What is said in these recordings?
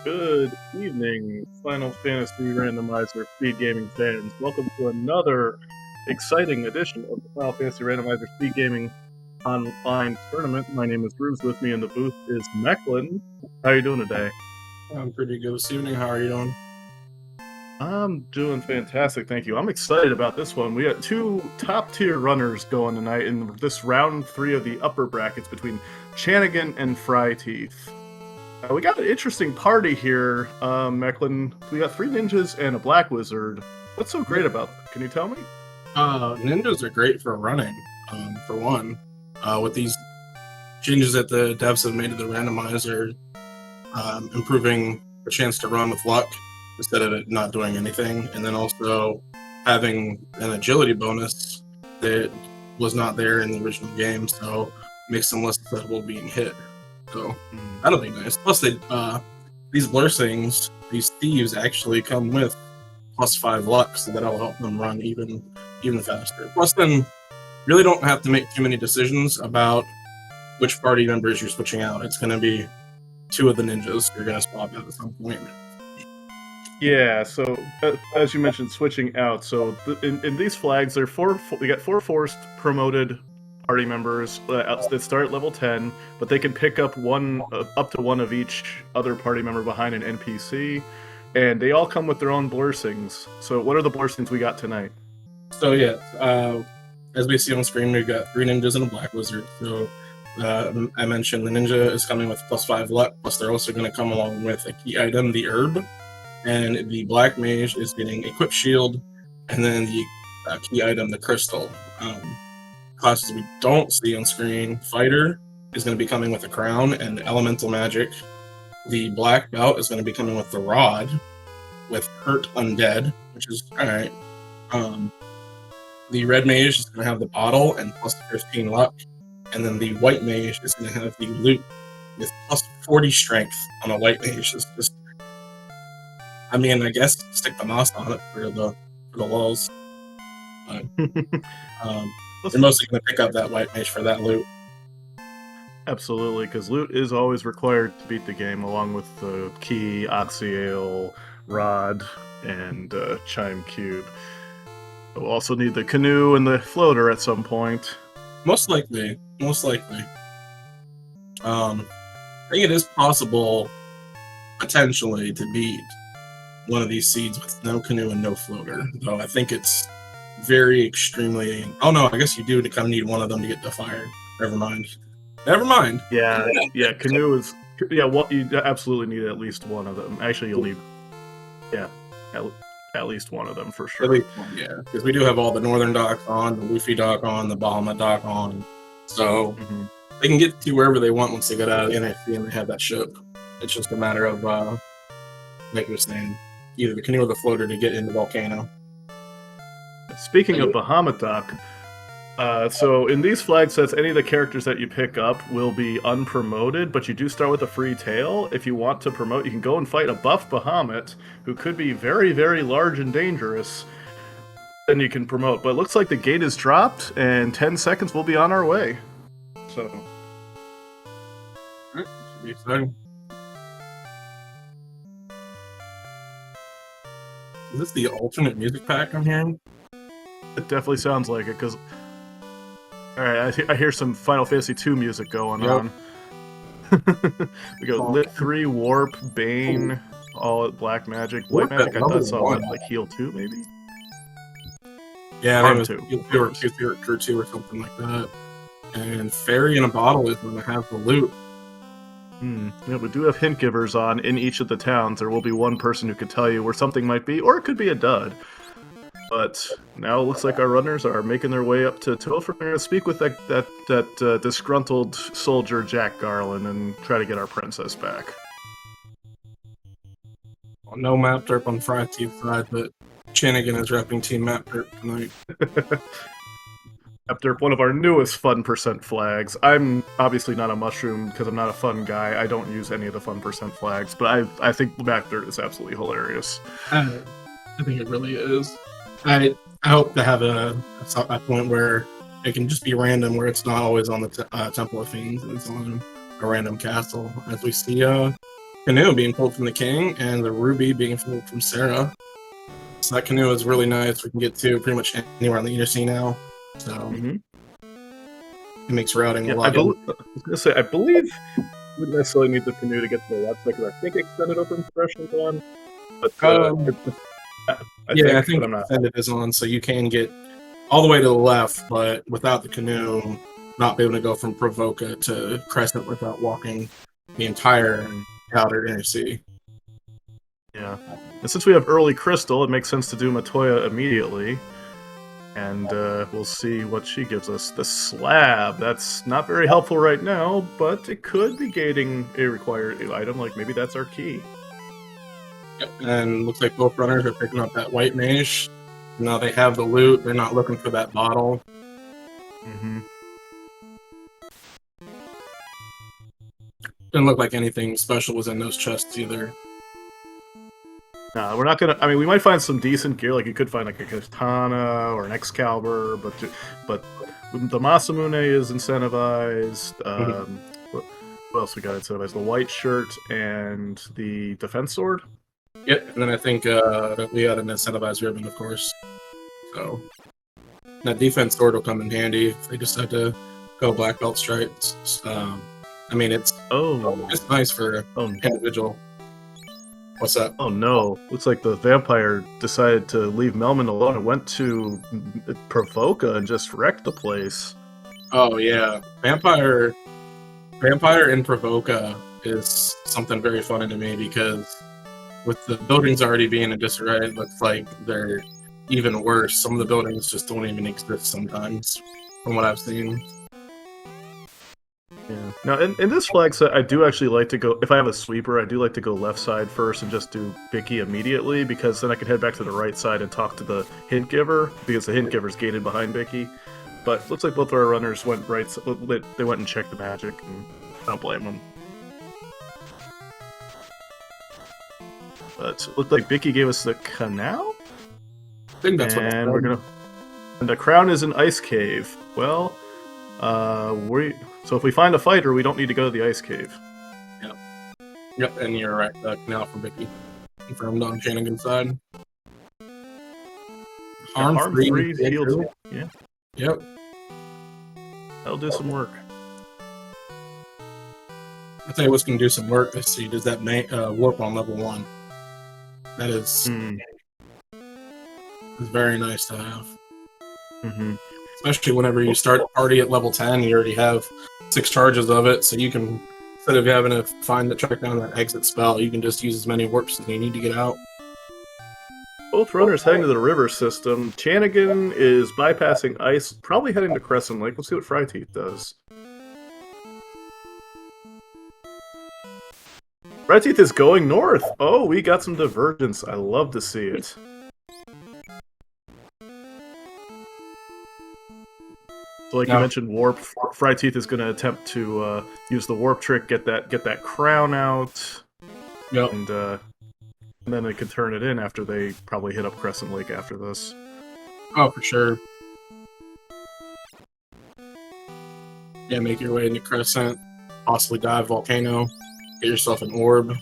Good evening, Final Fantasy Randomizer Speed Gaming fans. Welcome to another exciting edition of the Final Fantasy Randomizer Speed Gaming Online Tournament. My name is Bruce. With me in the booth is Mecklin. How are you doing today? I'm pretty good this evening. How are you doing? I'm doing fantastic, thank you. I'm excited about this one. We got two top-tier runners going tonight in this round 3 of the upper brackets between Chanigan and fryteeth. We got an interesting party here, Mecklin. We got 3 ninjas and a black wizard. What's so great about that? Can you tell me? Ninjas are great for running, for one. With these changes that the devs have made to the randomizer, improving the chance to run with luck instead of it not doing anything, and then also having an agility bonus that was not there in the original game, so makes them less susceptible to being hit. So that'll be nice. Plus, these blur things, these thieves actually come with +5 luck, so that'll help them run even faster. Plus, then really don't have to make too many decisions about which party members you're switching out. It's going to be 2 of the ninjas you're going to swap out at some point. Yeah, so as you mentioned, switching out. So in these flags, we got 4 forced promoted party members that start at level 10, but they can pick up up to one of each other party member behind an NPC, and they all come with their own blursings. So what are the blursings we got tonight? So yeah, as we see on screen, we've got 3 ninjas and a black wizard. So I mentioned the ninja is coming with +5 luck, plus they're also going to come along with a key item, the herb, and the black mage is getting equip shield, and then the key item, the crystal. Classes we don't see on screen, fighter is going to be coming with a crown and elemental magic. The black belt is going to be coming with the rod with hurt undead, which is alright. The red mage is going to have the bottle and +15 luck, and then the white mage is going to have the loot with +40 strength on a white mage. It's just, I mean, I guess stick the mouse on it for the lulz. You're mostly going to pick up that white mage for that loot. Absolutely, because loot is always required to beat the game, along with the key, oxyale, rod, and chime cube. We'll also need the canoe and the floater at some point. Most likely. I think it is possible, potentially, to beat one of these seeds with no canoe and no floater, though I think it's very extremely... Oh no, I guess you do kind of need one of them to get the fire. Never mind. Yeah, canoe is... Yeah, you absolutely need at least one of them. Actually, you'll need... Yeah, at least one of them for sure. At least one, yeah. Because we do have all the northern docks on, the Luffy dock on, the Bahamut dock on. So they can get to wherever they want once they get out of the NXT and they have that ship. It's just a matter of, like you were saying, either the canoe or the floater to get into Volcano. Speaking of Bahamut dock, so in these flag sets, any of the characters that you pick up will be unpromoted, but you do start with a free tail. If you want to promote, you can go and fight a buff Bahamut, who could be very, very large and dangerous. Then you can promote. But it looks like the gate is dropped, and 10 seconds we'll be on our way. So... Alright, should be exciting. Is this the alternate music pack I'm hearing? It definitely sounds like it, because... Alright, I hear some Final Fantasy II music going on. We go Lit 3, Warp, Bane, all at Black Magic. White Magic, I thought saw like Heal 2, maybe? Yeah, I think it was Heal 2 or something like that. And Fairy in a Bottle is going to have the loot. Yeah, we do have hint givers on in each of the towns. There will be one person who could tell you where something might be, or it could be a dud. But now it looks like our runners are making their way up to Topher. We're going to speak with that disgruntled soldier, Jack Garland, and try to get our princess back. Well, no map derp on fryteeth side, but Chanigan is repping Team Map Derp tonight. Map Derp, one of our newest fun percent flags. I'm obviously not a mushroom because I'm not a fun guy. I don't use any of the fun percent flags, but I think Map Derp is absolutely hilarious. I think it really is. I hope to have a point where it can just be random, where it's not always on the Temple of Fiends, it's on a random castle. As we see, canoe being pulled from the king and the ruby being pulled from Sarah. So that canoe is really nice. We can get to pretty much anywhere on the Undersea now. So it makes routing a lot easier. I was gonna say, I believe you wouldn't necessarily need the canoe to get to the left side, because I think extended open progression's on. But I think extended is on, so you can get all the way to the left, but without the canoe, not be able to go from Provoca to Crescent without walking the entire outer Undersea. Yeah. And since we have early crystal, it makes sense to do Matoya immediately. And we'll see what she gives us. The slab. That's not very helpful right now, but it could be gating a required item, like maybe that's our key. Yep. And looks like both runners are picking up that white mage. Now they have the loot. They're not looking for that bottle. Didn't look like anything special was in those chests either. No, we're not gonna. I mean, we might find some decent gear. Like you could find like a katana or an Excalibur, but the Masamune is incentivized. What else we got incentivized? The white shirt and the defense sword. Yep, and then I think we had an incentivized ribbon, of course. So that defense sword will come in handy if they decide to go black belt stripes. I mean, it's nice for individual. What's up? Oh no! Looks like the vampire decided to leave Melman alone and went to Provoca and just wrecked the place. Oh yeah, vampire in Provoca is something very funny to me because with the buildings already being in disarray, it looks like they're even worse. Some of the buildings just don't even exist sometimes, from what I've seen. Yeah. Now, in this flag set, I do actually like to go, if I have a sweeper, I do like to go left side first and just do Bicky immediately, because then I can head back to the right side and talk to the hint giver, because the hint giver's gated behind Bicky. But looks like both of our runners went right, they went and checked the magic, and I don't blame them. But it looked like Bicky gave us the canal? I think that's what we're gonna. And the crown is an ice cave. Well, so if we find a fighter, we don't need to go to the ice cave. Yep, and you're right. Canal for Bicky. Confirmed on Chanigan's side. Harm 3 healed. Yeah. Yep. That'll do some work. I'll tell you what's going to do some work this seed is that warp on level 1. That is very nice to have. Especially whenever you start a party at level 10, you already have 6 charges of it, so you can, instead of having to track down that exit spell, you can just use as many warps as you need to get out. Both runners heading to the river system. Chanigan is bypassing ice, probably heading to Crescent Lake. Let's see what Fryteeth does. Fryteeth is going north. Oh, we got some divergence. I love to see it. So like you mentioned, warp. Fryteeth is going to attempt to use the warp trick, get that crown out, and then they could turn it in after they probably hit up Crescent Lake after this. Oh, for sure. Yeah, make your way into Crescent, possibly dive Volcano, get yourself an orb,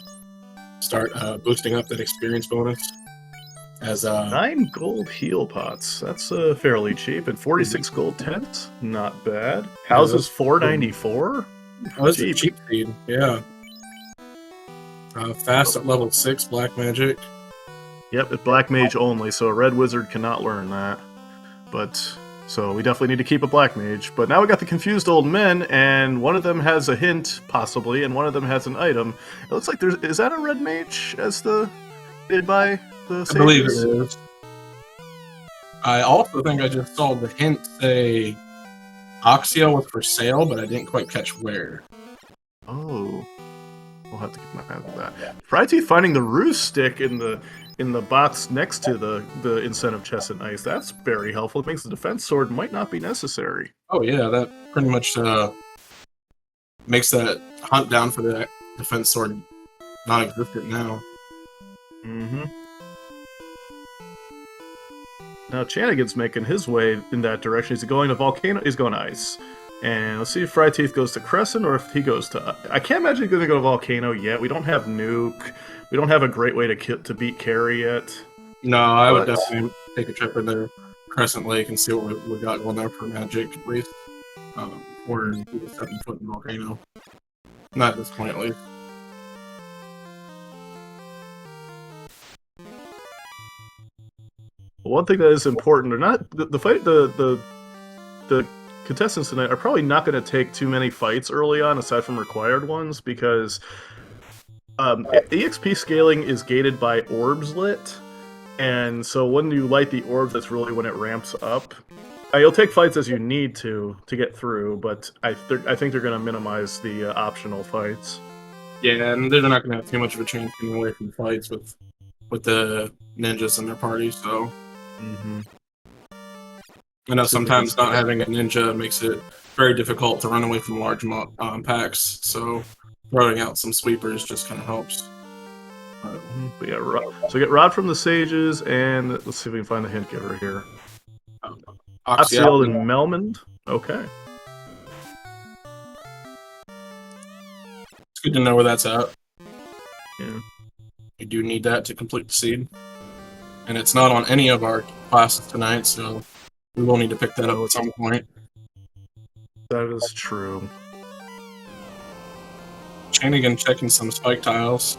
start boosting up that experience bonus. As 9 gold heal pots. That's fairly cheap. And 46 gold tents. Not bad. Houses 494. Oh, that's a cheap feed. Yeah. Fast at level 6 black magic. Yep, it's black mage only, so a red wizard cannot learn that. But so we definitely need to keep a black mage. But now we got the confused old men, and one of them has a hint, possibly, and one of them has an item. It looks like is that a red mage as the did by the sages? I believe it is. I also think I just saw the hint say Oxio was for sale, but I didn't quite catch where. Oh. We'll have to keep my eye on that. Fryteeth finding the roost stick in the box next to the incentive chest and ice. That's very helpful. It makes the defense sword might not be necessary. Oh yeah, that pretty much makes that hunt down for the defense sword non-existent now. Now Chanigan's making his way in that direction. He's going to Volcano. He's going to ice. And let's see if fryteeth goes to Crescent or if he goes to... I can't imagine he's going to go to Volcano yet. We don't have Nuke. We don't have a great way to beat Carry yet. No, I would definitely take a trip into Crescent Lake and see what we got going there for Magic, at least. Or 7 foot in Volcano. Not at this point, at least. One thing that is important, or not the fight, the contestants tonight are probably not going to take too many fights early on, aside from required ones, because EXP scaling is gated by orbs lit, and so when you light the orbs, that's really when it ramps up. You'll take fights as you need to get through, but I think they're going to minimize the optional fights. Yeah, and they're not going to have too much of a chance getting away from fights with the ninjas in their party, so... I know sometimes not having a ninja makes it very difficult to run away from large packs, so throwing out some sweepers just kind of helps. But yeah, so we get Rod from the Sages, and let's see if we can find the hint giver here. Oxyald and Melmond. Okay. It's good to know where that's at. Yeah. We do need that to complete the seed. And it's not on any of our classes tonight, so we will need to pick that up at some point. That is true. Chanigan checking some spike tiles.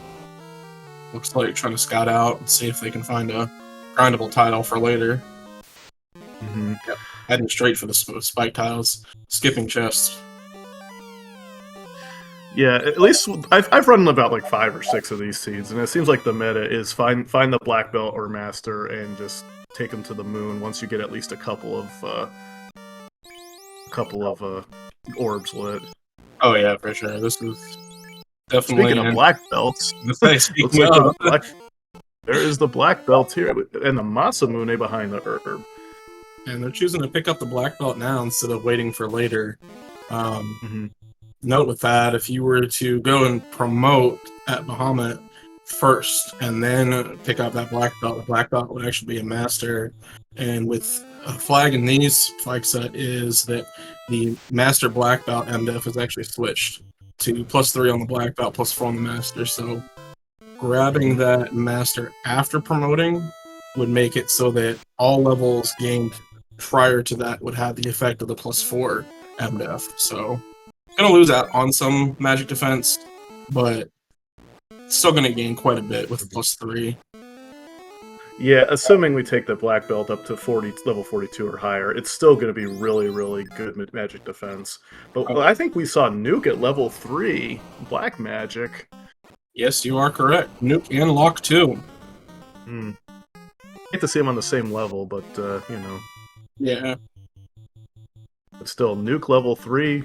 Looks like trying to scout out and see if they can find a grindable tile for later. Yep. Heading straight for the spike tiles. Skipping chests. Yeah, at least I've run about like 5 or 6 of these seeds, and it seems like the meta is find the black belt or master and just take them to the moon once you get at least a couple of orbs lit. Oh yeah, for sure. This is definitely. Speaking of black belts, there is the black belt here, and the Masamune behind the herb. And they're choosing to pick up the black belt now instead of waiting for later. Note with that, if you were to go and promote at Bahamut first and then pick up that black belt, the black belt would actually be a master. And with a flag in these flag set is that the master black belt MDF is actually switched to +3 on the black belt, +4 on the master. So grabbing that master after promoting would make it so that all levels gained prior to that would have the effect of the +4 MDF. So gonna lose out on some magic defense, but still gonna gain quite a bit with a +3. Yeah, assuming we take the black belt up to level 42 or higher, it's still going to be really, really good magic defense. But I think we saw Nuke at level 3, black magic. Yes, you are correct. Nuke and Lock 2. I hate to see them on the same level, but, you know. Yeah. But still, Nuke level 3,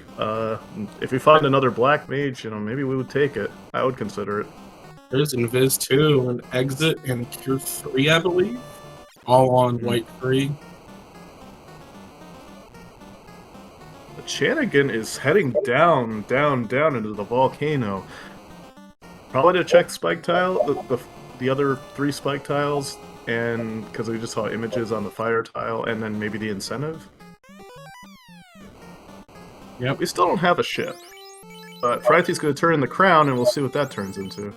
if we find another black mage, you know, maybe we would take it. I would consider it. There's Invis 2, and Exit, and Cure 3, I believe. All on white 3. The Chanigan is heading down into the volcano. Probably to check spike tile, the other 3 spike tiles, and because we just saw images on the fire tile, and then maybe the incentive. Yep. We still don't have a ship. But fryteeth's going to turn in the crown, and we'll see what that turns into.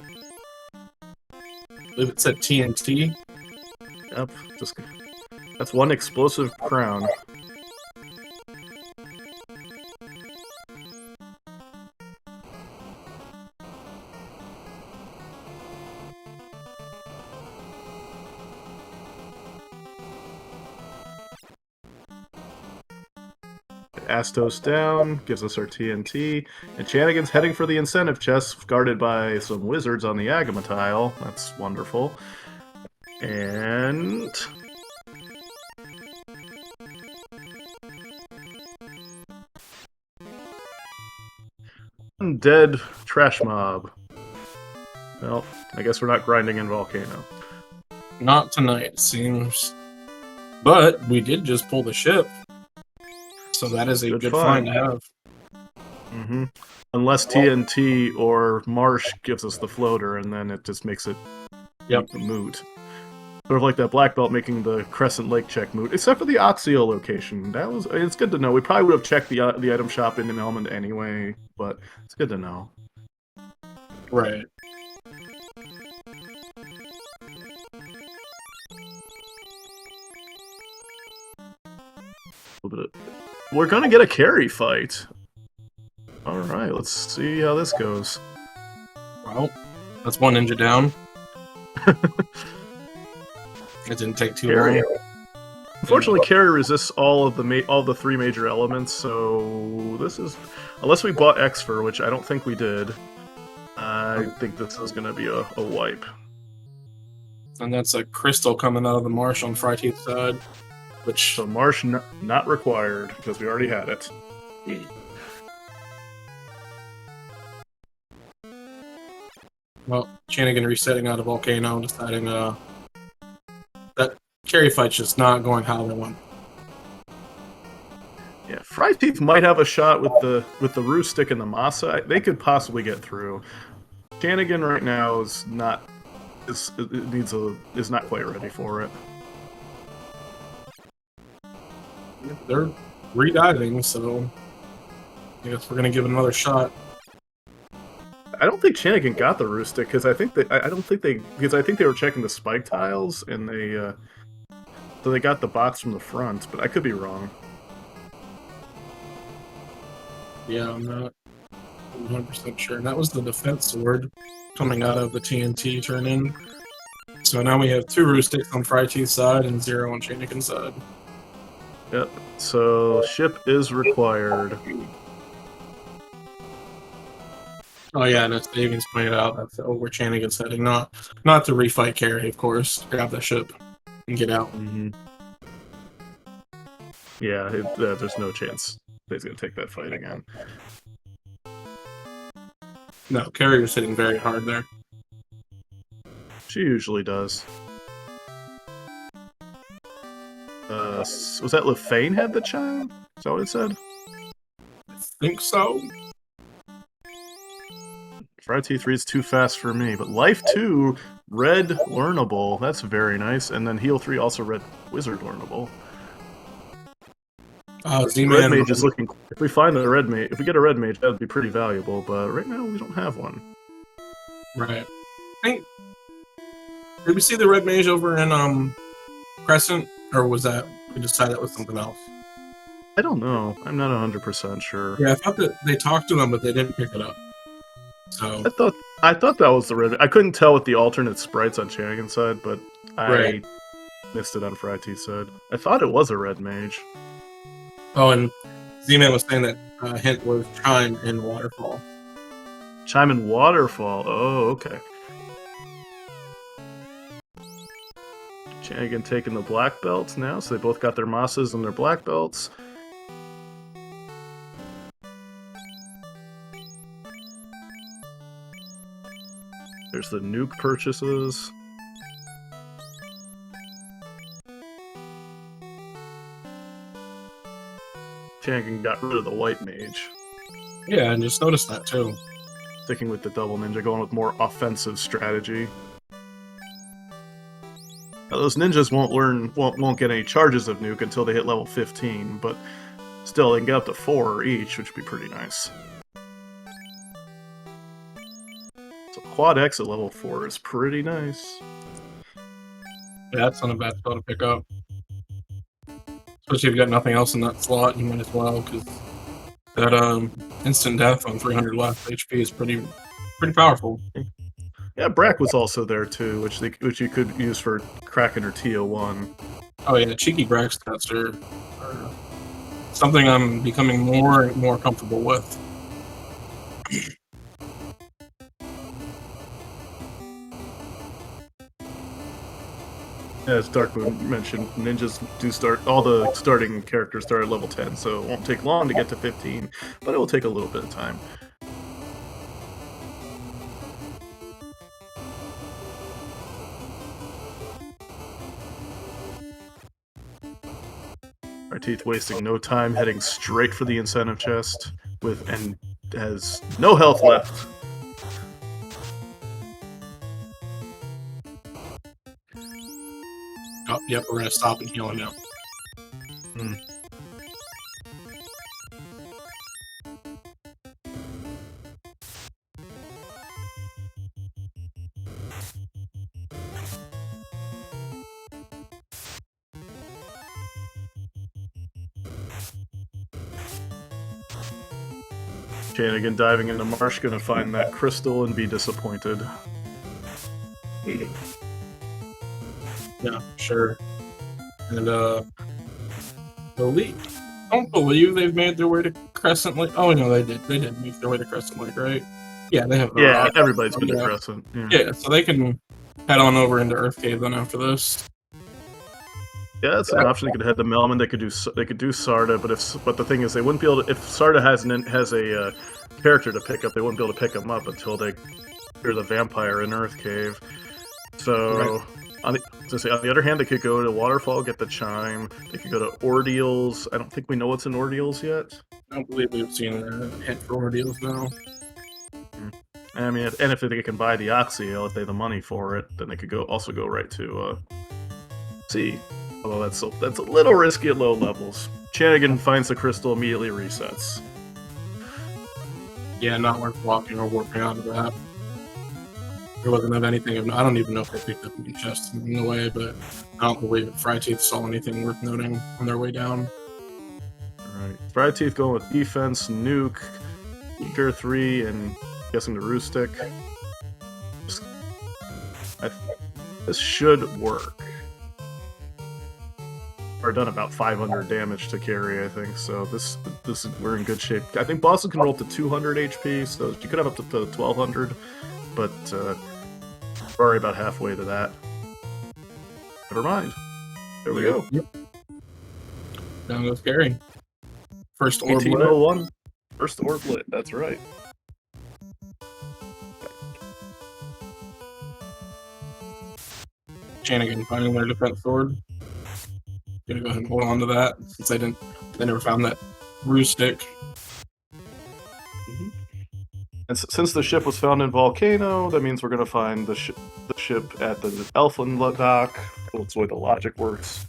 I believe it said TNT. Yep, that's one explosive crown. Astos down, gives us our TNT, and Chanigan's heading for the incentive chest, guarded by some wizards on the Agama tile. That's wonderful. And... Undead trash mob. Well, I guess we're not grinding in Volcano. Not tonight, it seems. But we did just pull the ship. So that is a good find to have. Unless TNT or Marsh gives us the floater, and then it just makes it moot. Sort of like that black belt making the Crescent Lake check move, except for the Oxio location. It's good to know. We probably would have checked the item shop in Elmond anyway, but it's good to know. Right. We're gonna get a carry fight. All right, let's see how this goes. Well, that's one ninja down. It didn't take too long. Unfortunately, carry resists all the three major elements, so this is, unless we bought Exfer, which I don't think we did. I think this is going to be a wipe. And that's a crystal coming out of the marsh on fryteeth side, which So marsh not required because we already had it. Well, Chanigan resetting out of Volcano and deciding that carry fight's just not going how they want. Yeah, fryteeth might have a shot with the Roo Stick and the Masa. They could possibly get through. Chanigan right now is not quite ready for it. They're rediving, so I guess we're gonna give it another shot. I don't think Chanigan got the Roo Stick because I think they were checking the spike tiles and so they got the box from the front, but I could be wrong. Yeah, I'm not 100% sure. And that was the defense sword coming out of the TNT turn-in. So now we have 2 Roo Sticks on fryteeth's side and 0 on Chanigan's side. Yep. So ship is required. Oh yeah, and as Davian's pointed out, that's where Chanigan's heading. Not to refight carry, of course. Grab the ship and get out. Mm-hmm. Yeah, there's no chance he's gonna take that fight again. No, carry was hitting very hard there. She usually does. Was that LeFane had the chime? Is that what it said? I think so. fryteeth reads too fast for me, but Life 2, red learnable. That's very nice. And then Heal 3 also red wizard learnable. Z-Man. Red mage is looking. If we find a red mage, if we get a red mage, that would be pretty valuable. But right now we don't have one. Right. Did we see the red mage over in Crescent, or was that we decided that was something else? I don't know. I'm not 100% sure. Yeah, I thought that they talked to them, but they didn't pick it up. So I thought that was the red. I couldn't tell with the alternate sprites on Chanigan's side, but I missed it on fryteeth's side. I thought it was a red mage. Oh, and Z-Man was saying that hint was Chime in Waterfall. Chime in Waterfall. Oh, okay. Chanigan taking the black belts now, so they both got their Masas and their black belts. There's the nuke purchases. Chanigan got rid of the white mage. Yeah, and just noticed that too. Sticking with the double ninja, going with more offensive strategy. Now, those ninjas won't get any charges of nuke until they hit level 15, but still they can get up to 4 each, which would be pretty nice. So quad X at level 4 is pretty nice. Yeah, that's not a bad spell to pick up. Especially if you got nothing else in that slot, you might as well, because that instant death on 300 left HP is pretty powerful. Yeah, Brack was also there too, which you could use for Kraken or TO1. Oh yeah, cheeky Brack stats are something I'm becoming more and more comfortable with. As Darkmoon mentioned, ninjas do start, all the starting characters start at level 10, so it won't take long to get to 15, but it will take a little bit of time. fryteeth wasting no time, heading straight for the incentive chest, and has no health left. Oh, yep, we're gonna stop and heal him now. Chanigan diving into marsh, gonna find that crystal and be disappointed. Yeah, sure. And I don't believe they've made their way to Crescent Lake. Oh no, they did. They did make their way to Crescent Lake, right? Yeah, they have. Yeah, everybody's been to Crescent. Yeah, so they can head on over into Earth Cave then after this. Yeah, that's an option. They could head to Melman. They could do Sarda, but the thing is, they wouldn't be able to. If Sarda has a character to pick up, they wouldn't be able to pick him up until they clear the vampire in Earth Cave. So, Right. on the other hand, they could go to Waterfall, get the chime. They could go to Ordeals. I don't think we know what's in Ordeals yet. I don't believe we've seen a hint for Ordeals now. I mean, and if they can buy the Oxy, if they have the money for it, then they could also go right to C. Although that's a little risky at low levels. Chanigan finds the crystal, immediately resets. Yeah, not worth walking or warping out of that. There wasn't of anything. I don't even know if they picked up any chests in the way, but I don't believe fryteeth saw anything worth noting on their way down. Alright. fryteeth going with defense, nuke, Tier 3, and guessing the Roostick. This should work. We're done about 500 damage to carry, I think. So we're in good shape. I think Boston can roll up to 200 HP, so you could have up to 1200, but we're already about halfway to that. Never mind. There we go. Yep. Down goes Gary. First orb lit. 1801. First orb lit. That's right. Chanigan finding their defense sword. Gonna go ahead and hold on to that since they never found that Roostick. And since the ship was found in Volcano, that means we're going to find the ship at the Elfland dock. That's the way the logic works.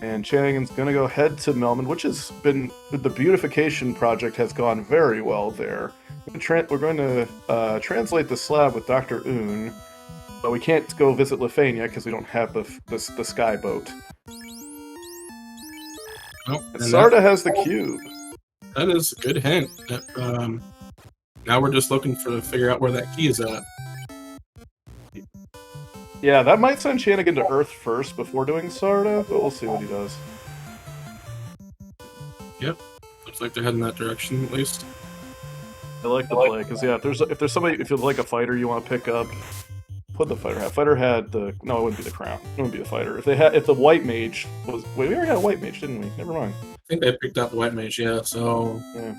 And Chanigan's going to go head to Melman, which has been... The beautification project has gone very well there. We're going to translate the slab with Dr. Un, but we can't go visit Lefania because we don't have the sky boat. Oh, and Sarda has the cube. That is a good hint. Now we're just looking to figure out where that key is at. Yeah, that might send Chanigan to Earth first before doing Sarda, but we'll see what he does. Yep, looks like they're heading that direction at least. I like the play because if you're like a fighter you want to pick up, what the fighter had? Fighter had the it wouldn't be the crown. It wouldn't be the fighter. If the white mage was we already had a white mage, didn't we? Never mind. I think they picked up the white mage, yeah. So yeah.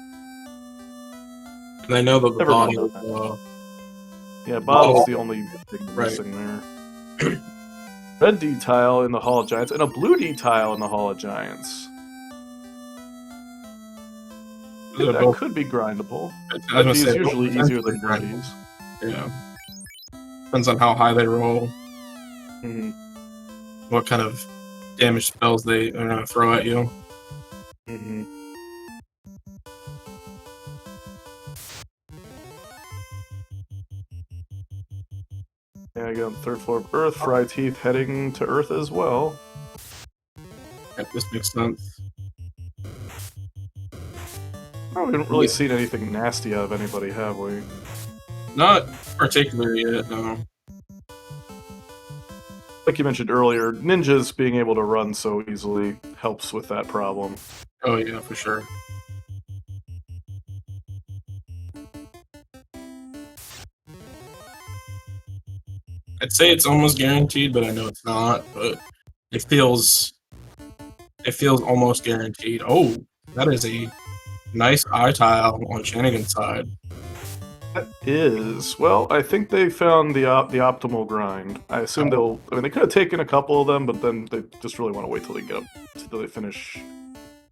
And I know that the body. Yeah, bottle's the only thing missing there. Red D tile in the Hall of Giants and a blue D tile in the Hall of Giants. That could be grindable. Red D is usually easier than blue D's. Yeah. Depends on how high they roll. Mm-hmm. What kind of damage spells they are going to throw at you. Mm-hmm. Yeah, I got on the third floor of Earth. fryteeth heading to Earth as well. Yep, this makes sense. Oh, we haven't really seen anything nasty out of anybody, have we? Not particularly yet, no. Like you mentioned earlier, ninjas being able to run so easily helps with that problem. Oh yeah, for sure. I'd say it's almost guaranteed, but I know it's not. But it feels almost guaranteed. Oh, that is a nice eye tile on Chanigan's side. That is. Well, I think they found the optimal grind. I assume they could have taken a couple of them, but then they just really want to wait till they finish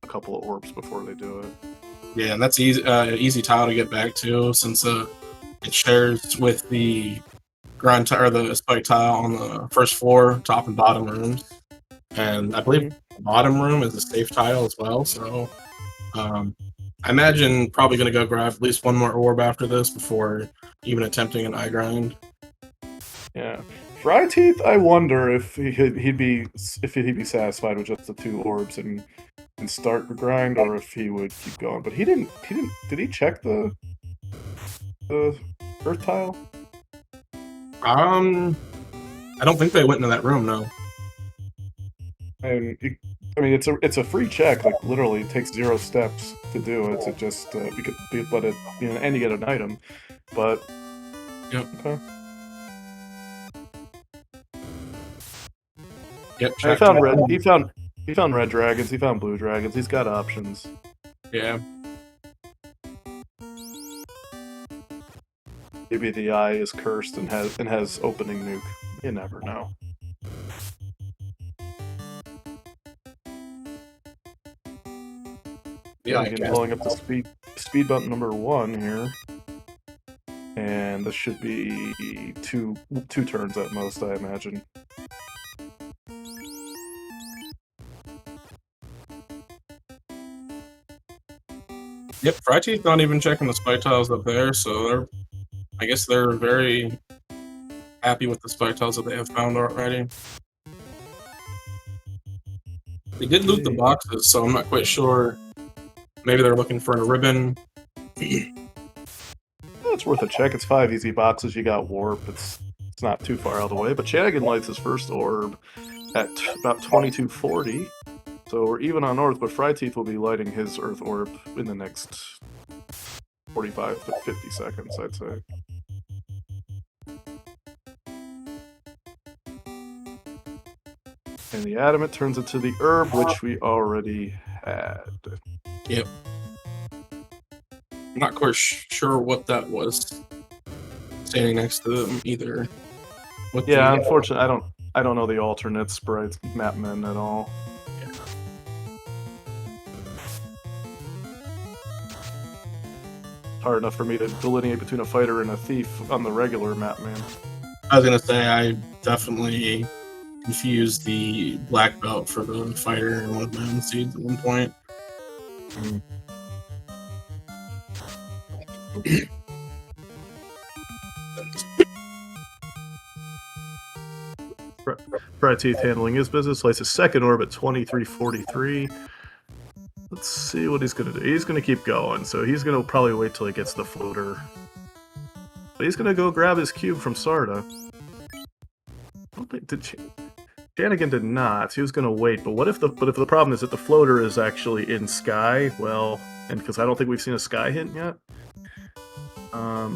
a couple of orbs before they do it. Yeah, and that's easy tile to get back to since it shares with the or the spike tile on the first floor, top and bottom rooms, and I believe the bottom room is a safe tile as well. So I imagine probably going to go grab at least one more orb after this before even attempting an eye grind. Yeah, Fryteeth. I wonder if he'd be satisfied with just the 2 orbs and start the grind, or if he would keep going. But he didn't. Did he check the earth tile? I don't think they went into that room. No. And I mean, it's a free check. Like literally, it takes 0 steps to do it. To just and you get an item. But Yep. Okay. Yep. I found red. He found red dragons. He found blue dragons. He's got options. Yeah. Maybe the eye is cursed and has opening nuke. You never know. Yeah. Again, pulling up the speed bump number 1 here, and this should be two turns at most, I imagine. Yep, Fryteeth not even checking the spike tiles up there, so I guess they're very happy with the spike tiles that they have found already. They did loot the boxes, so I'm not quite sure. Maybe they're looking for a ribbon. It's worth a check. It's 5 easy boxes. You got warp. It's not too far out of the way. But Chanigan lights his first orb at about 2240. So we're even on North, but Fryteeth will be lighting his Earth Orb in the next 45 to 50 seconds, I'd say. And the Adamant turns into the Herb, which we already had. Yep. I'm not quite sure what that was standing next to them either. Yeah, unfortunately, I don't know the alternate sprites mapmen at all. Hard enough for me to delineate between a fighter and a thief on the regular map, man. I was gonna say I definitely confused the black belt for the fighter and one of my own seeds at one point. Fryteeth handling his business, lights his second orb at 2343. Let's see what he's going to do. He's going to keep going, so he's going to probably wait till he gets the floater. But he's going to go grab his cube from Sarda. Chanigan did not. He was going to wait, but if the problem is that the floater is actually in Sky, well, and because I don't think we've seen a Sky hint yet, well,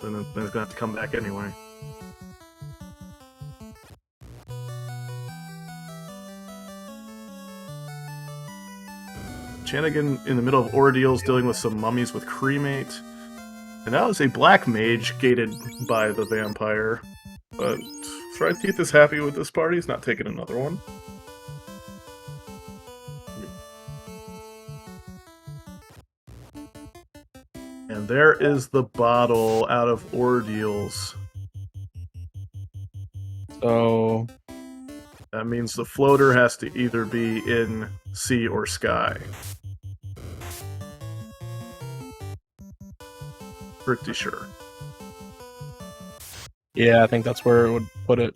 then it's going to have to come back anyway. Chanigan in the middle of ordeals, dealing with some mummies with cremate. And that was a black mage gated by the vampire. But Fryteeth is happy with this party. He's not taking another one. And there is the bottle out of ordeals. So that means the floater has to either be in sea or sky. Pretty sure. Yeah, I think that's where it would put it.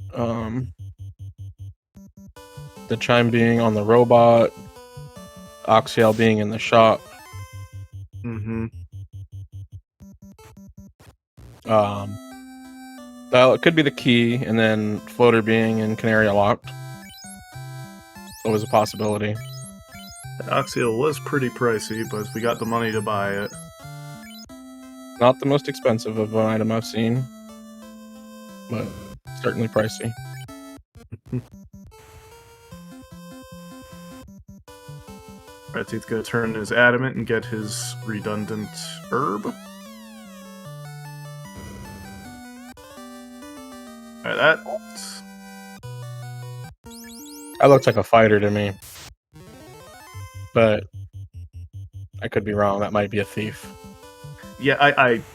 The chime being on the robot, Oxiel being in the shop. Mm-hmm. That could be the key, and then floater being in Canaria locked. Always a possibility. Oxiel was pretty pricey, but we got the money to buy it. Not the most expensive of an item I've seen, but certainly pricey. Fryteeth's gonna turn his adamant and get his redundant herb. Alright, That looks like a fighter to me, but I could be wrong. That might be a thief. Yeah,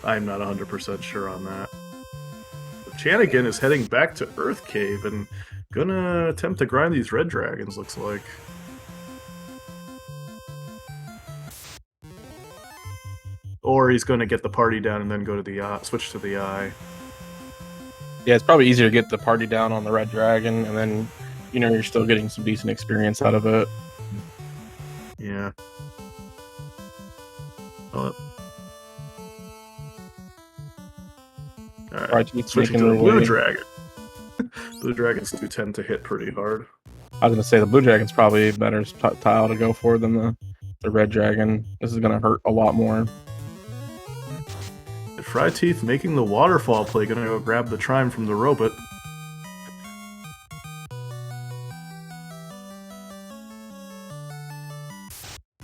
I'm not 100% sure on that. Chanigan is heading back to Earth Cave and gonna attempt to grind these red dragons, looks like. Or he's gonna get the party down and then go to the switch to the eye. Yeah, it's probably easier to get the party down on the red dragon, and then you're still getting some decent experience out of it. Yeah. Well, alright, switching to the blue dragon. Blue dragons do tend to hit pretty hard. I was gonna say the blue dragon's probably a better tile to go for than the red dragon. This is gonna hurt a lot more. Fryteeth making the waterfall play, gonna go grab the Trime from the robot.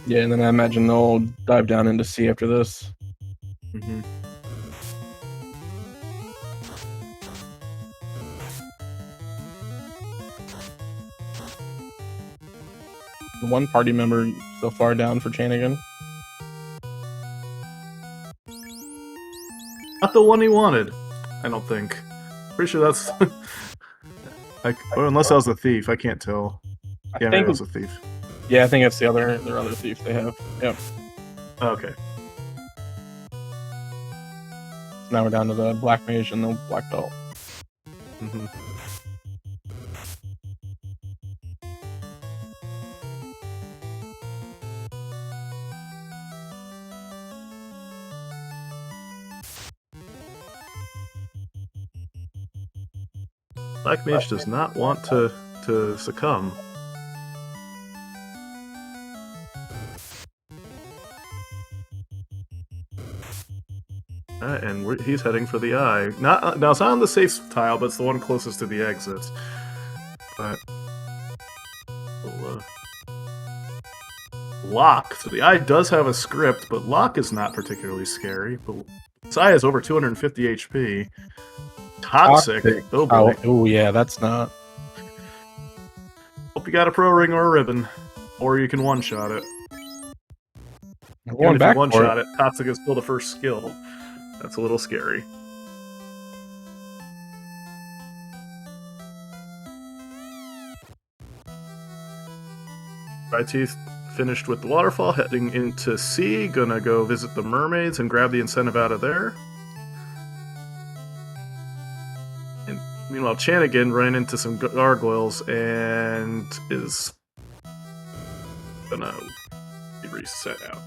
Yeah, and then I imagine they'll dive down into sea after this. Mm-hmm. One party member so far down for Chanigan. Not the one he wanted, I don't think. Pretty sure that's... or unless that was a thief, I can't tell. Yeah, maybe it was a thief. Yeah, I think it's their other thief they have. Yep. Okay. So now we're down to the black mage and the black belt. Mm-hmm. Black mage does not want to succumb. And he's heading for the eye. Now it's not on the safe tile, but it's the one closest to the exit. But Lock. So the eye does have a script, but Lock is not particularly scary. But this eye has over 250 HP. Toxic. Oh boy. Oh yeah, that's not. Hope you got a pro ring or a ribbon, or you can one-shot it. Even if you one-shot it, Toxic is still the first skill. That's a little scary. Fryteeth finished with the waterfall, heading into sea. Gonna go visit the mermaids and grab the incentive out of there. And meanwhile, Chanigan ran into some gargoyles and is gonna be reset out.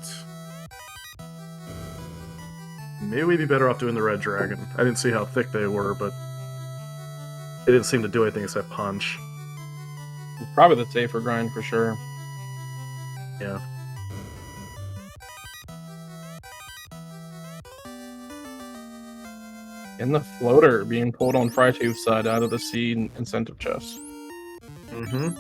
Maybe we'd be better off doing the red dragon. I didn't see how thick they were, but they didn't seem to do anything except punch. It's probably the safer grind for sure. Yeah. And the floater being pulled on Fryteeth's side out of the sea incentive chest. Mm-hmm.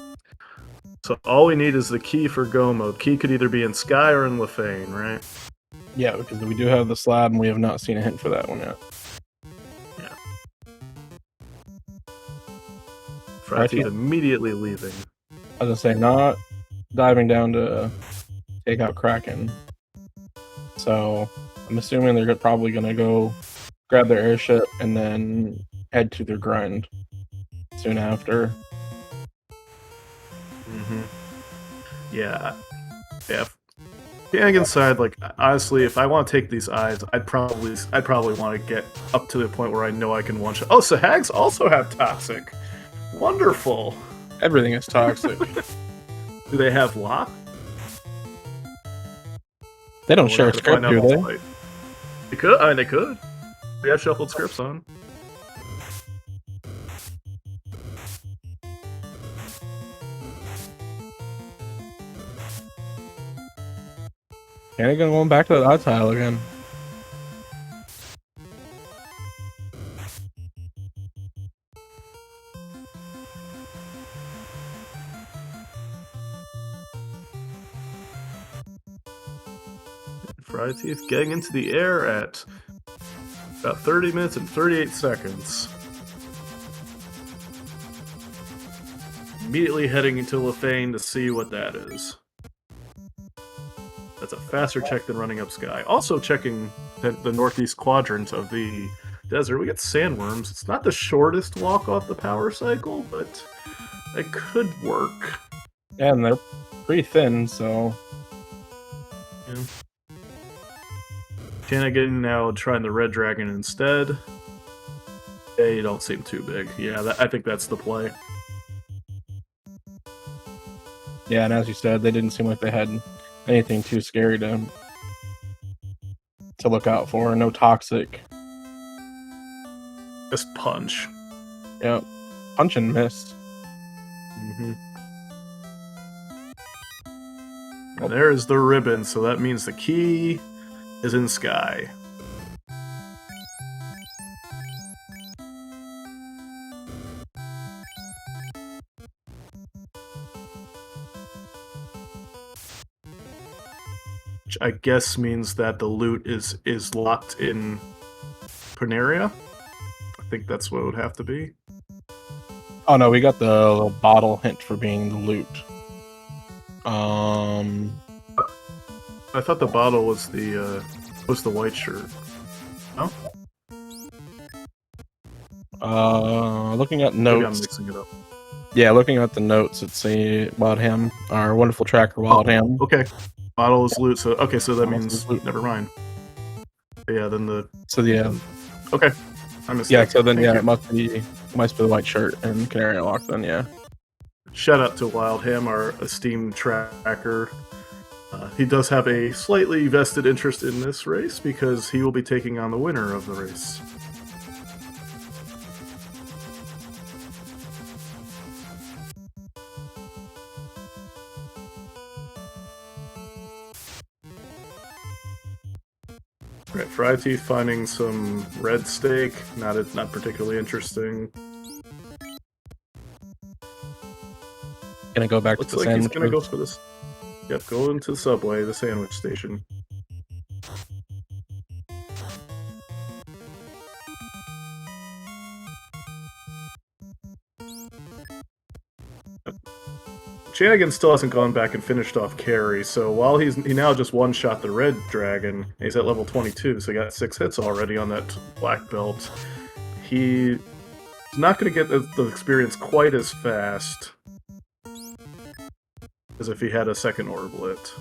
So all we need is the key for go mode. Key could either be in Sky or in Lefane, right? Yeah, because we do have the slab, and we have not seen a hint for that one yet. Yeah. Fryteeth immediately leaving. I was gonna say, not diving down to take out Kraken. So I'm assuming they're probably gonna go grab their airship and then head to their grind soon after. Mm-hmm. Yeah. Yeah. Chanigan's side, like, honestly, if I want to take these eyes, I'd probably want to get up to the point where I know I can one-shot. Oh, so Hags also have Toxic. Wonderful. Everything is toxic. Do they have Lock? They don't share a script, do they? They could. I mean, they could. They have shuffled scripts on. Chanigan going back to that tile again. Fryteeth getting into the air at about 30 minutes and 38 seconds. Immediately heading into Lefane to see what that is. That's a faster check than running up Sky. Also checking the northeast quadrant of the desert. We get sandworms. It's not the shortest walk off the power cycle, but it could work. Yeah, and they're pretty thin, so Yeah. Chanigan now trying the red dragon instead. They don't seem too big. Yeah, I think that's the play. yeah, and as you said, they didn't seem like they had anything too scary to look out for. No toxic. Just punch. Yep. Punch and miss. Mm-hmm. And there is the ribbon, so that means the key is in sky. Which I guess means that the loot is locked in Puneria. I think that's what it would have to be. Oh no, we got the little bottle hint for being the loot. I thought the bottle was the white shirt. No? Looking at Maybe I'm notes. mixing it up. Yeah, looking at the notes, it's a Wild Ham, our wonderful tracker Wild Ham. Okay. Bottle is loot, so okay, so that Bottle means is loot. never mind. Yeah, then the So yeah, okay. I missed yeah. that. So then Thank yeah, you. it must be the white shirt and Canary Lock. Then yeah. Shout out to Wild Ham, our esteemed tracker. He does have a slightly vested interest in this race because he will be taking on the winner of the race. Right, fryteeth finding some red steak, not particularly interesting. Gonna go back Looks to the like he's sandwich. gonna go for this. Yep, go into the subway, the sandwich station. Chanigan still hasn't gone back and finished off carry, so while he now just one-shot the red dragon, he's at level 22, so he got 6 hits already on that black belt. He's not going to get the experience quite as fast as if he had a second orb lit.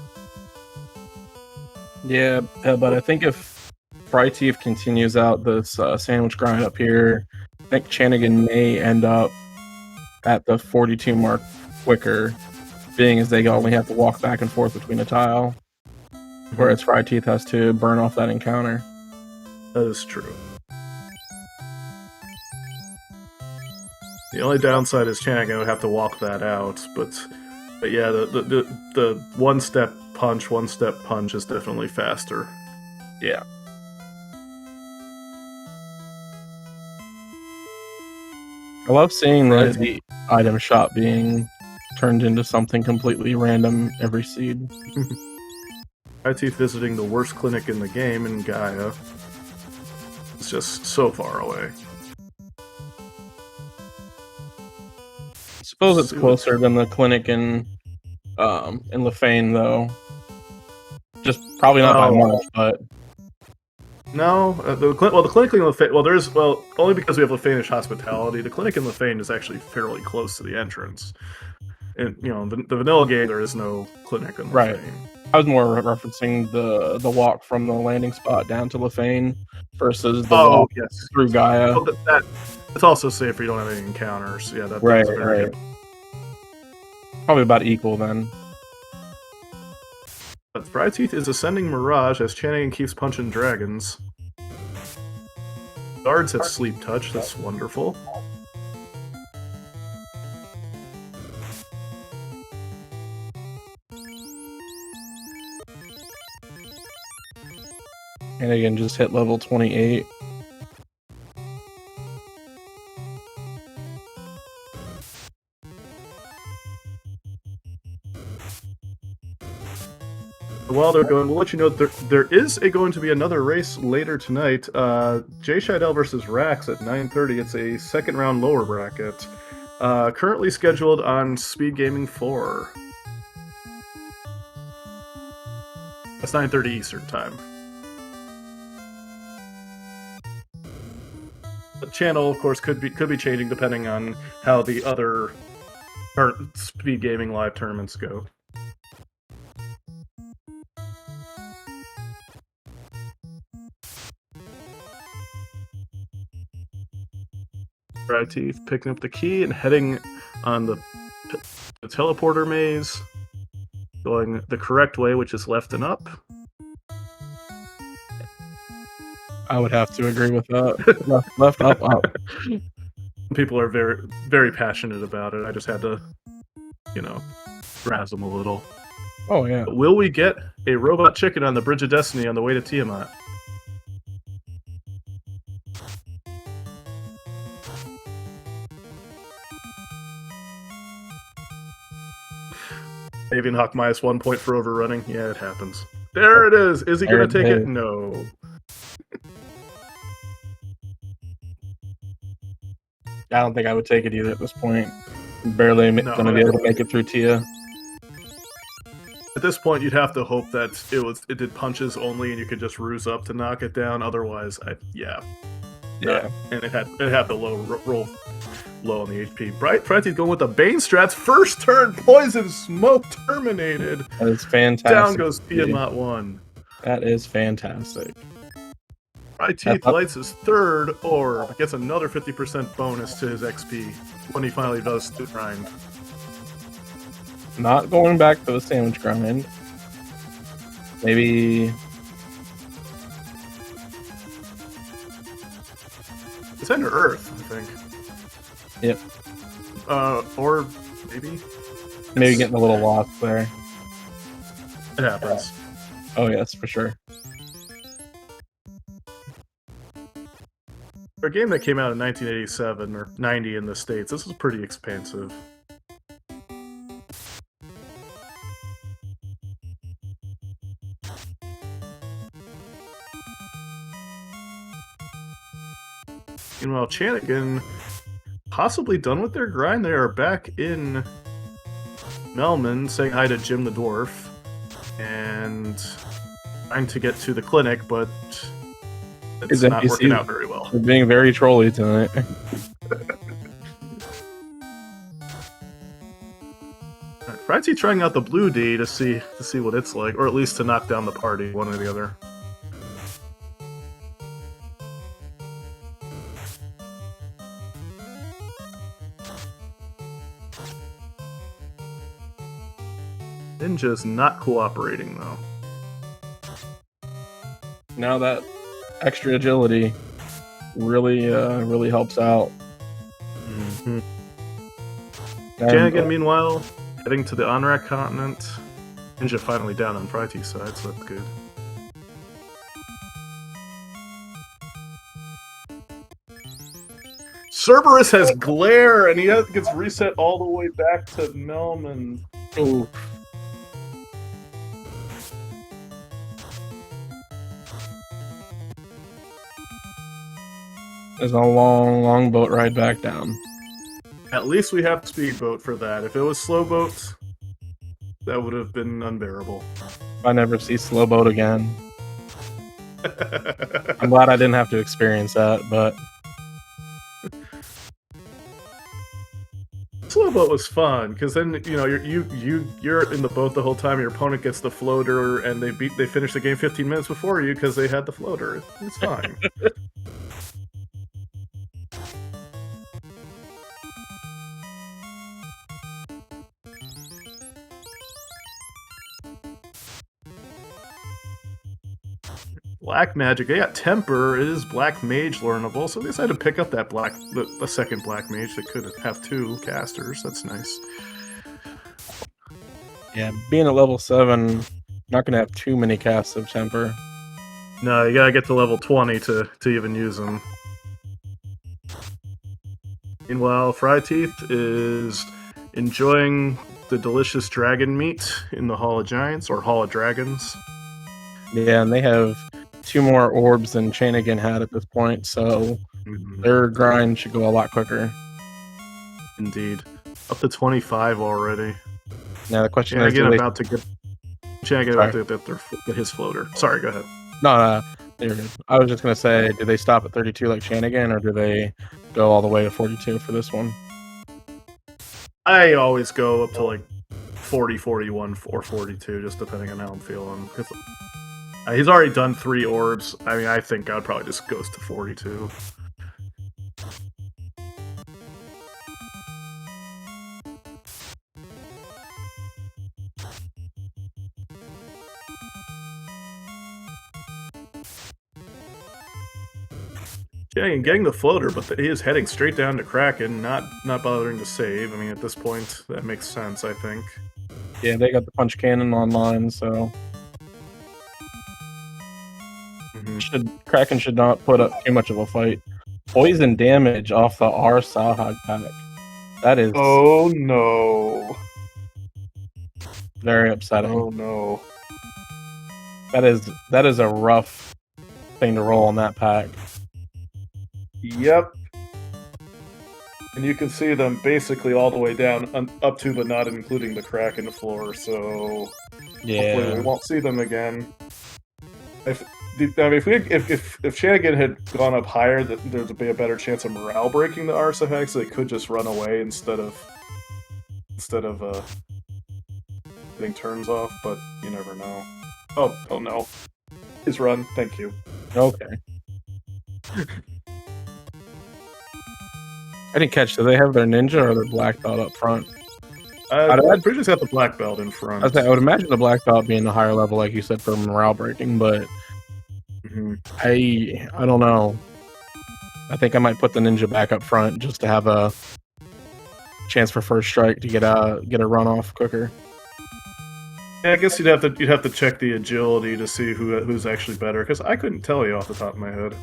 Yeah, but I think if fryteeth continues out this sandwich grind up here, I think Chanigan may end up at the 42 mark quicker, being as they only have to walk back and forth between a tile, whereas fryteeth has to burn off that encounter. That is true. The only downside is Chanigan would have to walk that out, but yeah, the one-step punch is definitely faster. Yeah. I love seeing the item shop being turned into something completely random every seed. fryteeth visiting the worst clinic in the game in Gaia. It's just so far away. I suppose it's closer than the clinic in Lefane, though. Just probably not by much, but no. The clinic in Lefane. Only because we have Lefanish hospitality. The clinic in Lefane is actually fairly close to the entrance. And the vanilla game, there is no clinic in Lefane. Right. I was more referencing the walk from the landing spot down to Lefane versus the walk through Gaia. Well, it's also safe if you don't have any encounters. Yeah, that's Right. very good. Probably about equal then. But fryteeth is ascending Mirage as Chanigan keeps punching dragons. Guards have sleep touch. That's wonderful. And again, just hit level 28. While they're going, we'll let you know there is going to be another race later tonight. Jay Scheidel versus Rax at 9:30. It's a second round lower bracket. Currently scheduled on Speed Gaming 4. That's 9:30 Eastern time. channel, of course, could be changing depending on how the other speed gaming live tournaments go. fryteeth picking up the key and heading on the teleporter maze, going the correct way, which is left and up. I would have to agree with that. left, up, up. People are very, very passionate about it. I just had to, razz them a little. Oh, yeah. But will we get a robot chicken on the Bridge of Destiny on the way to Tiamat? Avian Hawk minus 1 point for overrunning. Yeah, it happens. There it is. Is he going to take it? No. I don't think I would take it either at this point. Barely going to be able to make it through Tia. At this point, you'd have to hope that it did punches only, and you could just ruse up to knock it down. Otherwise, yeah. And it had the roll low on the HP. fryteeth going with the Bane strats. First turn, poison smoke terminated. That is fantastic. Down goes Tiamat 1. That is fantastic. fryteeth lights his third orb, gets another 50% bonus to his XP when he finally does the grind. Not going back to the sandwich grind. Maybe. It's under Earth, I think. Yep. Or maybe. Maybe getting a little lost there. It happens. Oh, yes, for sure. For a game that came out in 1987 or 90 in the States, this was pretty expansive. Meanwhile, Chanigan, possibly done with their grind. They are back in Melman, saying hi to Jim the Dwarf, and trying to get to the clinic, but it's not working out very well. They're being very trolly tonight. fryteeth trying out the blue D to see what it's like, or at least to knock down the party, one or the other. Ninja's not cooperating, though. Now that extra agility really helps out. Mm-hmm. Chanigan, meanwhile, heading to the Onrak continent. Ninja finally down on fryteeth's side, so that's good. Cerberus has glare, and he gets reset all the way back to Melman. Ooh. There's a long boat ride back down. At least we have speedboat for that. If it was slow boat, that would have been unbearable. If I never see slow boat again. I'm glad I didn't have to experience that, but slow boat was fun because then you're in the boat the whole time. Your opponent gets the floater, and they finish the game 15 minutes before you because they had the floater. It's fine. Black magic. They got temper. It is black mage learnable, so they decided to pick up that the second black mage that could have 2 casters. That's nice. Yeah, being at level 7, not gonna have too many casts of temper. No, you gotta get to level 20 to even use them. Meanwhile, fryteeth is enjoying the delicious dragon meat in the Hall of Giants, or Hall of Dragons. Yeah, and they have 2 more orbs than Chanigan had at this point, so their grind should go a lot quicker. Indeed. Up to 25 already. Now the question is, Chanigan about to get his floater. Sorry, go ahead. No, You're good. I was just gonna say, do they stop at 32 like Chanigan, or do they go all the way to 42 for this one? I always go up to like 40, 41, or 42, just depending on how I'm feeling. He's already done 3 orbs. I mean, I think I'd probably just goes to 42. Yeah, and getting the floater, but he is heading straight down to Kraken, not bothering to save. I mean, at this point, that makes sense, I think. Yeah, they got the punch cannon online, so Kraken should not put up too much of a fight. Poison damage off the R Sahag pack. That is Oh no. very upsetting. Oh no. That is a rough thing to roll on that pack. Yep. And you can see them basically all the way down, up to but not including the crack in the floor, so hopefully we won't see them again. If Chanigan had gone up higher, there'd be a better chance of morale breaking the Arsa hack, so they could just run away instead of getting turns off, but you never know. Oh no. His run, thank you. Okay. I didn't catch. Do they have their ninja or their black belt up front? I'm pretty sure he's got the black belt in front. I would imagine the black belt being the higher level, like you said, for morale breaking, but I don't know. I think I might put the ninja back up front just to have a chance for first strike to get a run off quicker. Yeah, I guess you'd have to check the agility to see who's actually better, because I couldn't tell you off the top of my head.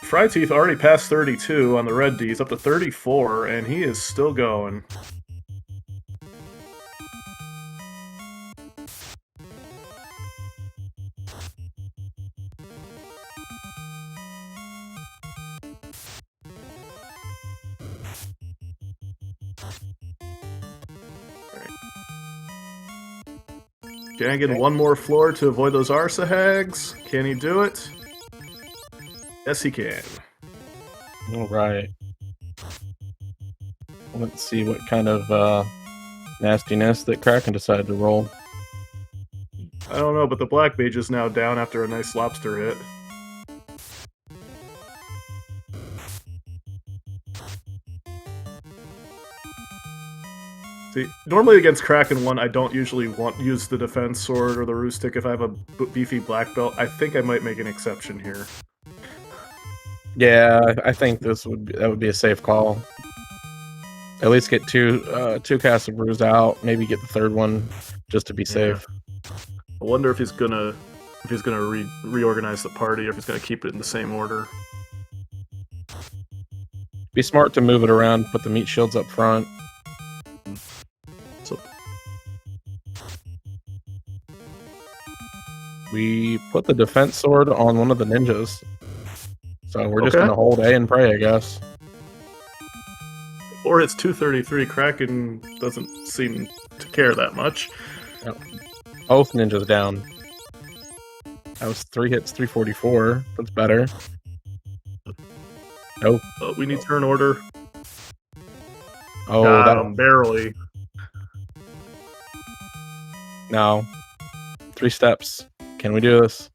Fryteeth already passed 32 on the red D. He's up to 34, and he is still going. Can I get one more floor to avoid those Arsa hags? Can he do it? Yes, he can. All right. Let's see what kind of nastiness that Kraken decided to roll. I don't know, but the Black Mage is now down after a nice lobster hit. See, normally against Kraken 1, I don't usually use the defense sword or the roost stick if I have a beefy black belt. I think I might make an exception here. Yeah, I think that would be a safe call. At least get two casts of bruise out. Maybe get the third one just to be safe. I wonder if he's gonna reorganize the party or if he's gonna keep it in the same order. Be smart to move it around. Put the meat shields up front. So we put the defense sword on one of the ninjas. So we're just gonna hold A and pray, I guess. Or it's 233. Kraken doesn't seem to care that much. Yep. Both ninjas down. That was 3 hits, 344. That's better. Nope. We need turn order. Oh, got him, barely. No. 3 steps. Can we do this?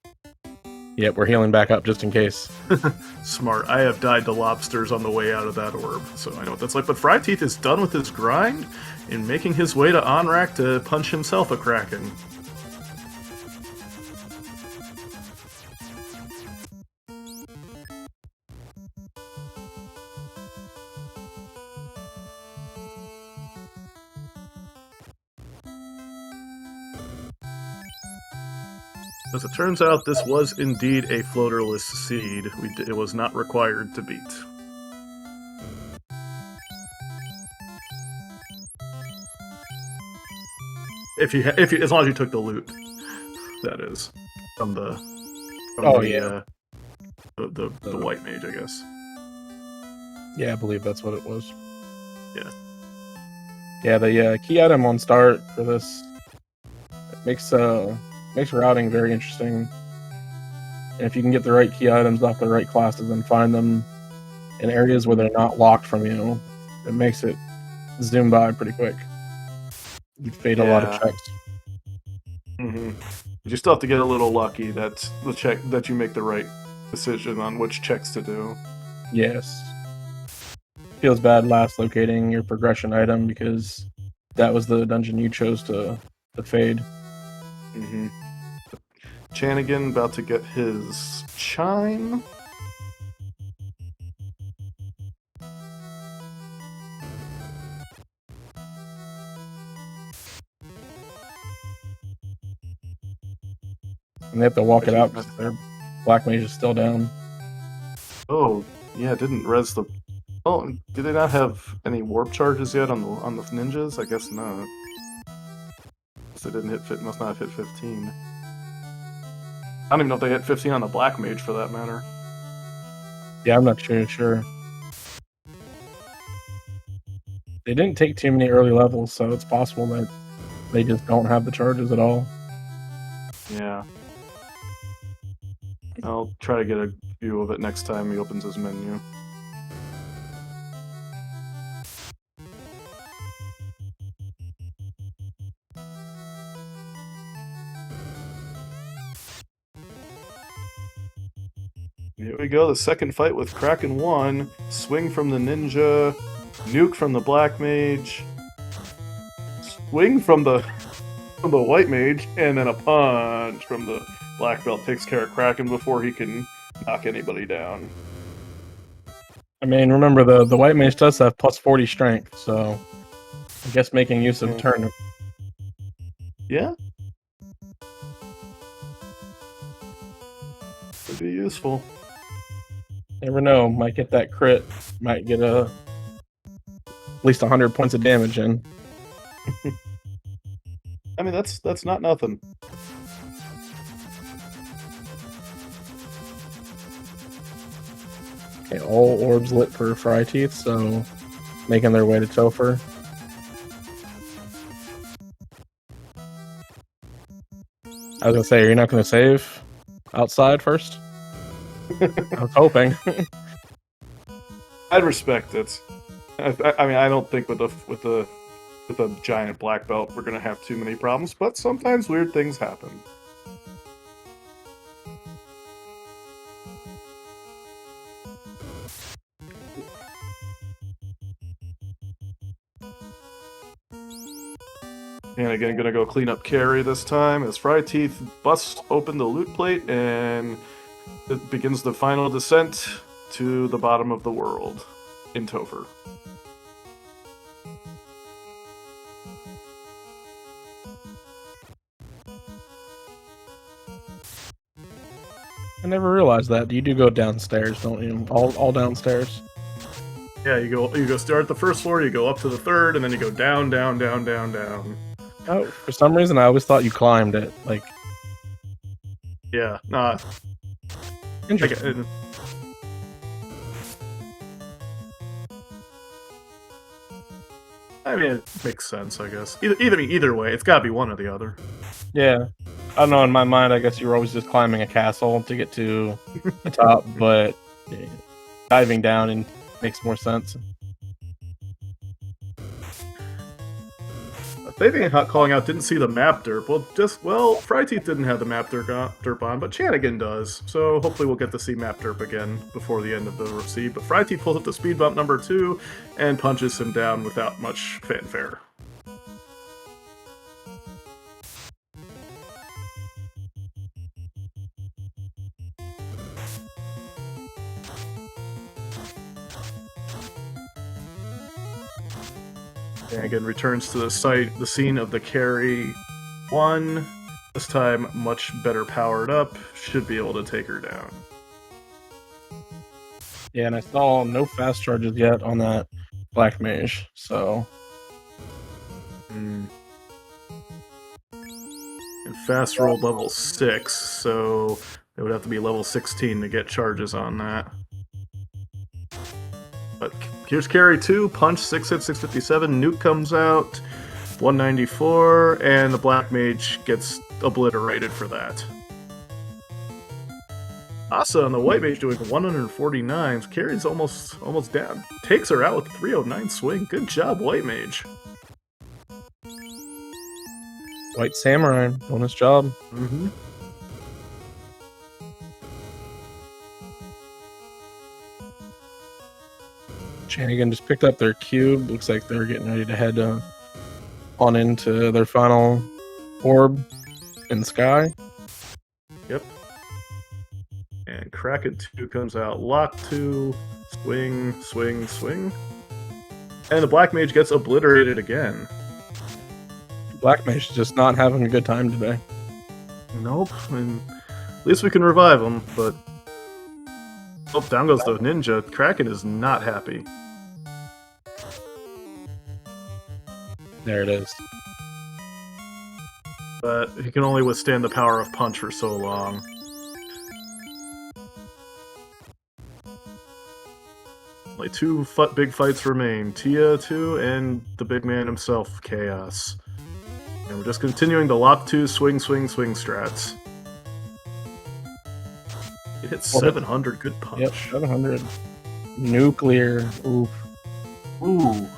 Yep, we're healing back up just in case. Smart. I have died to lobsters on the way out of that orb, so I know what that's like. But Fryteeth is done with his grind and making his way to Onrak to punch himself a Kraken. As it turns out, this was indeed a floaterless seed. It was not required to beat. As long as you took the loot, that is, from the white mage, I guess. Yeah, I believe that's what it was. Yeah. Yeah, the key item on start for this makes routing very interesting. And if you can get the right key items off the right classes and find them in areas where they're not locked from you, it makes it zoom by pretty quick. You fade a lot of checks. Mm-hmm. You still have to get a little lucky that you make the right decision on which checks to do. Yes. Feels bad last locating your progression item because that was the dungeon you chose to fade. Mm-hmm. Chanigan about to get his chime. And they have to walk it out because their black mage is still down. Oh, yeah, didn't res the... Oh, do they not have any warp charges yet on the ninjas? I guess not. So they didn't must not have hit 15. I don't even know if they hit 15 on the black mage for that matter. Yeah, I'm not sure. They didn't take too many early levels, so it's possible that they just don't have the charges at all. Yeah. I'll try to get a view of it next time he opens his menu. Here we go, the second fight with Kraken 1. Swing from the ninja, nuke from the black mage, swing from the white mage, and then a punch from the black belt takes care of Kraken before he can knock anybody down. I mean, remember the white mage does have plus 40 strength, so I guess making use of turn. Yeah. Could be useful. Never know, might get that crit, might get at least 100 points of damage in. I mean, that's not nothing. Okay, all orbs lit for fryteeth, so making their way to Topher. I was gonna say, are you not gonna save outside first? I was hoping. I'd respect it. I mean, I don't think with a giant black belt we're gonna have too many problems, but sometimes weird things happen. And again, gonna go clean up carry this time as Fryteeth busts open the loot plate and it begins the final descent to the bottom of the world in Topher. I never realized that. You do go downstairs, don't you? All downstairs. Yeah, you go start at the first floor, you go up to the third, and then you go down, down, down, down, down. Oh, for some reason I always thought you climbed it. Like, yeah, nah. interesting. I mean, it makes sense, I guess. Either way, it's gotta be one or the other. Yeah. I don't know, in my mind, I guess you were always just climbing a castle to get to the top, but diving down and makes more sense. They calling out didn't see the map derp. Well, Fryteeth didn't have the map derp on, but Chanigan does. So hopefully we'll get to see map derp again before the end of the receipt. But Fryteeth pulls up the speed bump number 2 and punches him down without much fanfare. And again, returns to the scene of the carry 1. This time, much better powered up. Should be able to take her down. Yeah, and I saw no fast charges yet on that black mage, so... And fast roll level 6, so it would have to be level 16 to get charges on that. But here's carry 2, punch, 6 hit, 657, nuke comes out, 194, and the black mage gets obliterated for that. Asa on the white mage doing 149. Carries almost down. Takes her out with 309 swing. Good job, white mage. White Samurai doing his job. Mm-hmm. Chanigan just picked up their cube. Looks like they're getting ready to head on into their final orb in the sky. Yep. And Kraken 2 comes out. Lock 2. Swing, swing, swing. And the black mage gets obliterated again. Black Mage is just not having a good time today. Nope. I mean, at least we can revive him, but... Oh, down goes the ninja. Kraken is not happy. There it is. But he can only withstand the power of punch for so long. Only two big fights remain. Tia 2 and the big man himself, Chaos. And we're just continuing the lock 2 swing, swing, swing strats. It hits 700, good punch. Yep, 700. Nuclear. Oof. Ooh.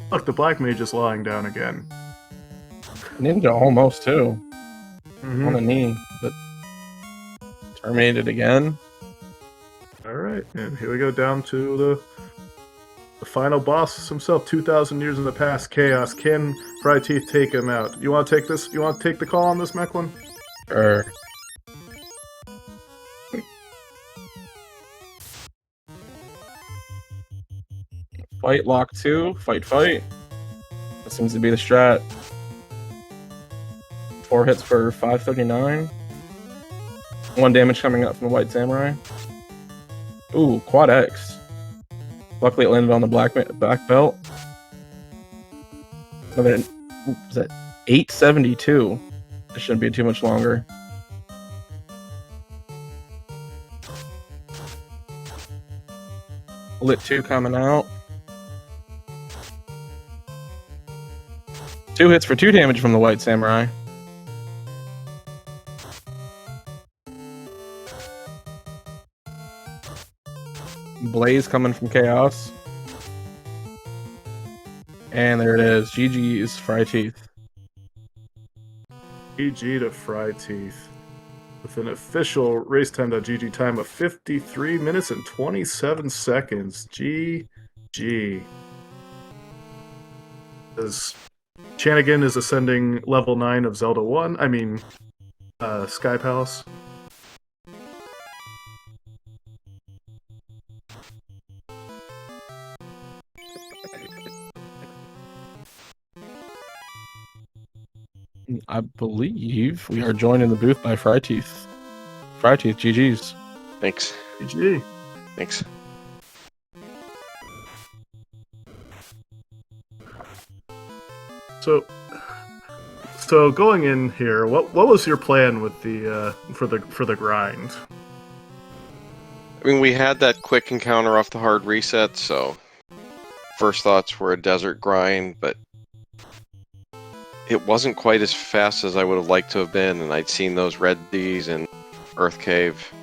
Look, the black mage is lying down again. Ninja almost too. Mm-hmm. On a knee, but terminated again. Alright, and here we go down to the final boss himself, 2,000 years in the past, Chaos. Can Fryteeth take him out? You want to take this? You want to take the call on this, Mecklin? Fight lock 2, fight. That seems to be the strat. 4 hits for 539. 1 damage coming up from the White Samurai. Ooh, quad X. Luckily it landed on the black belt. Another, was that 872? This shouldn't be too much longer. Lit 2 coming out. 2 hits for 2 damage from the White Samurai. Blaze coming from Chaos. And there it is. GG's Fryteeth. GG to Fryteeth. With an official racetime.gg time of 53 minutes and 27 seconds. GG. As Chanigan is ascending level 9 of Zelda 1. I mean, Sky Palace. I believe we are joined in the booth by Fryteeth. Fryteeth, GG's. Thanks. GG. Thanks. So going in here, what was your plan with the for the grind? I mean, we had that quick encounter off the hard reset, so first thoughts were a desert grind, but it wasn't quite as fast as I would have liked to have been, and I'd seen those red Ds in Earth Cave,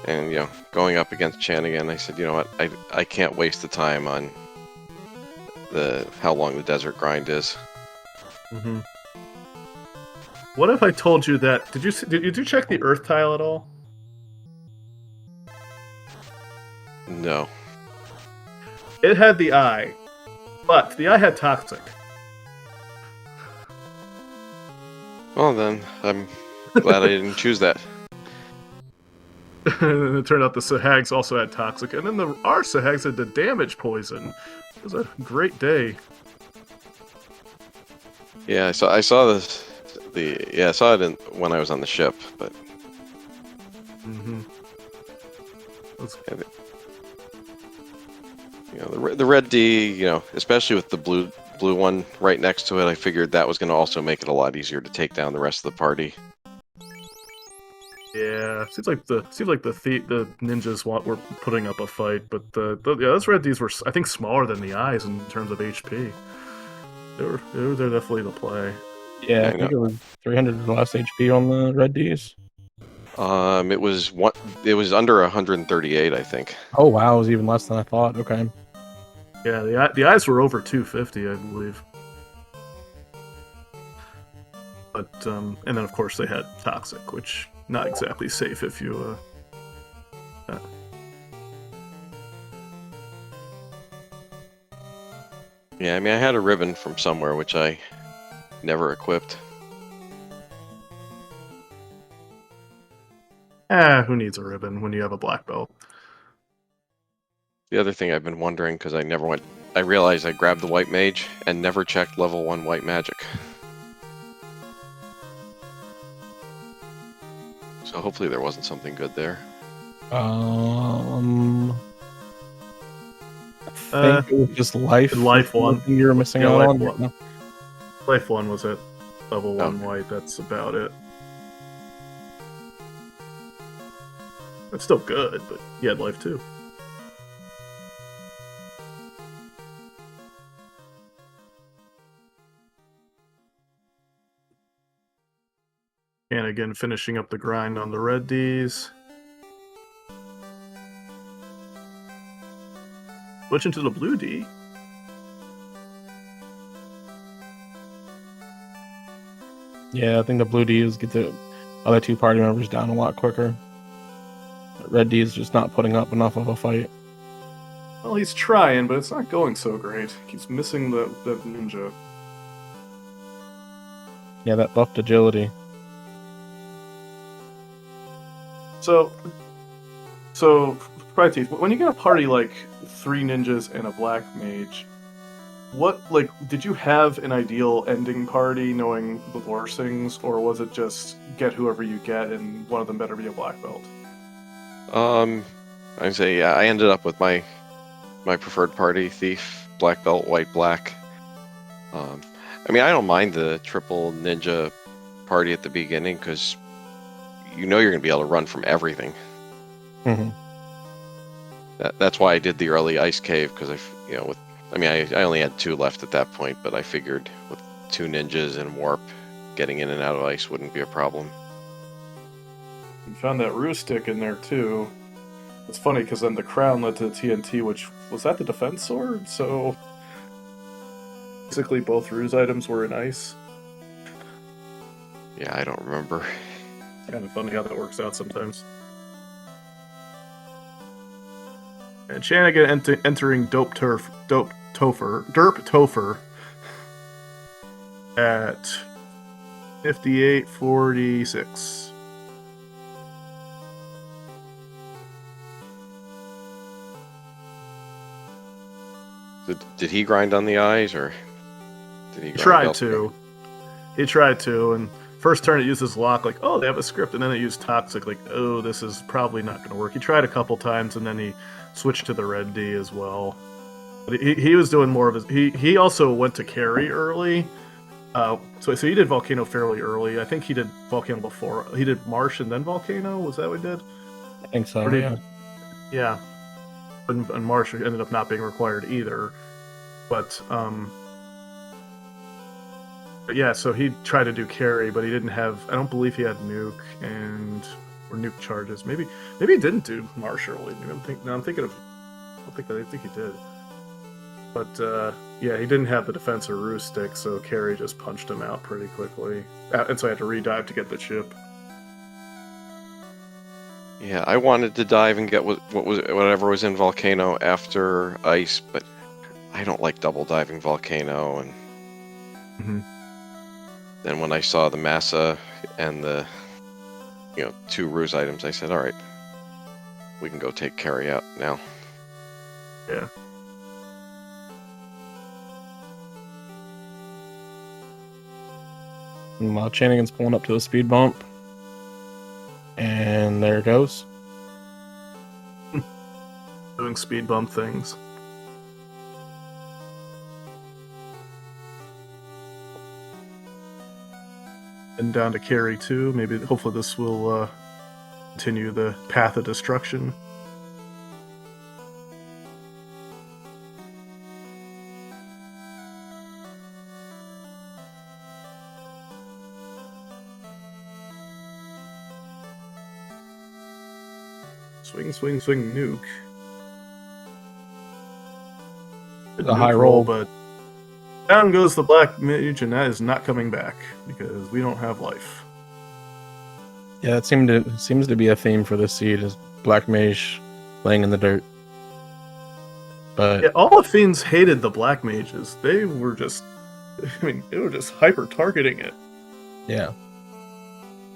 and going up against Chanigan, I said, you know what, I can't waste the time on how long the desert grind is. Mm-hmm. What if I told you that? Did you check the Earth tile at all? No. It had the eye, but the eye had toxic. Well then, I'm glad I didn't choose that. And it turned out the Sahags also had toxic, and then our Sahags had the damage poison. It was a great day. Yeah, I saw I saw it when I was on the ship, but Mm-hmm. the red D, especially with the blue one right next to it, I figured that was going to also make it a lot easier to take down the rest of the party. Yeah, seems like the ninjas were putting up a fight, but those red Ds were, I think, smaller than the eyes in terms of HP. They're definitely the play. Yeah, I think it was 300 less HP on the red Ds. It was one. It was under 138, I think. Oh wow, it was even less than I thought. Okay. Yeah, the eyes were over 250, I believe. But and then of course they had toxic, which not exactly safe if you. Yeah, I mean, I had a ribbon from somewhere which I never equipped. Who needs a ribbon when you have a black belt? The other thing I've been wondering, because I realized I grabbed the white mage and never checked level 1 white magic. So hopefully there wasn't something good there. I think it was just life. Life one. You were missing Yeah, out life on. one. Life 1 was at level 1 Okay. white, that's about it. It's still good, but you had life 2. And again, finishing up the grind on the red Ds. Switch into the blue D. Yeah, I think the blue Ds get the other two party members down a lot quicker. Red D is just not putting up enough of a fight. Well, he's trying, but it's not going so great. He's missing the ninja. Yeah, that buffed agility. So, fryteeth, when you get a party like 3 ninjas and a black mage, did you have an ideal ending party knowing the lore things, or was it just get whoever you get and one of them better be a black belt? I'd say yeah, I ended up with my preferred party, thief, black belt, white, black. I mean, I don't mind the triple ninja party at the beginning because you know you're going to be able to run from everything. Mm-hmm. That's why I did the early ice cave, because I only had 2 left at that point, but I figured with 2 ninjas and warp, getting in and out of ice wouldn't be a problem. You found that ruse stick in there too. It's funny because then the crown led to the TNT, which was that the defense sword. So basically, both ruse items were in ice. Yeah, I don't remember. It's kind of funny how that works out sometimes. And Chanigan entering Derp Topher at 58:46. Did he grind on the eyes, or did he grind Tried elsewhere? to. He tried to, and first turn it uses lock, like, oh, they have a script, and then it used toxic, like, oh, this is probably not going to work. He tried a couple times, and then he switched to the red D as well. But he was doing more of his. He also went to carry early. So he did Volcano fairly early. I think he did Volcano before. He did Marsh and then Volcano. Was that what he did? I think so. Or did- Yeah. Yeah. And Marsh ended up not being required either. But yeah, so he tried to do carry, but he didn't have. I don't believe he had nuke or nuke charges. Maybe he didn't do Marsh early. Maybe I'm thinking of. I think he did. But yeah, he didn't have the defense or ruse stick, so carry just punched him out pretty quickly, and so I had to redive to get the chip. Yeah, I wanted to dive and get whatever was in Volcano after Ice, but I don't like double diving Volcano. And then when I saw the Massa and the 2 ruse items, I said, all right, we can go take carry out now. Yeah. And while Chanigan's pulling up to a speed bump, and there it goes. Doing speed bump things. And down to carry 2. Maybe, hopefully, this will continue the path of destruction. Swing, swing, swing, nuke. Good The nuke high roll. but down goes the black mage, and that is not coming back because we don't have life. Yeah, it seems to be a theme for this seed is black mage laying in the dirt. But Yeah, all the fiends hated the black mages. They were just, they were just hyper targeting it. yeah,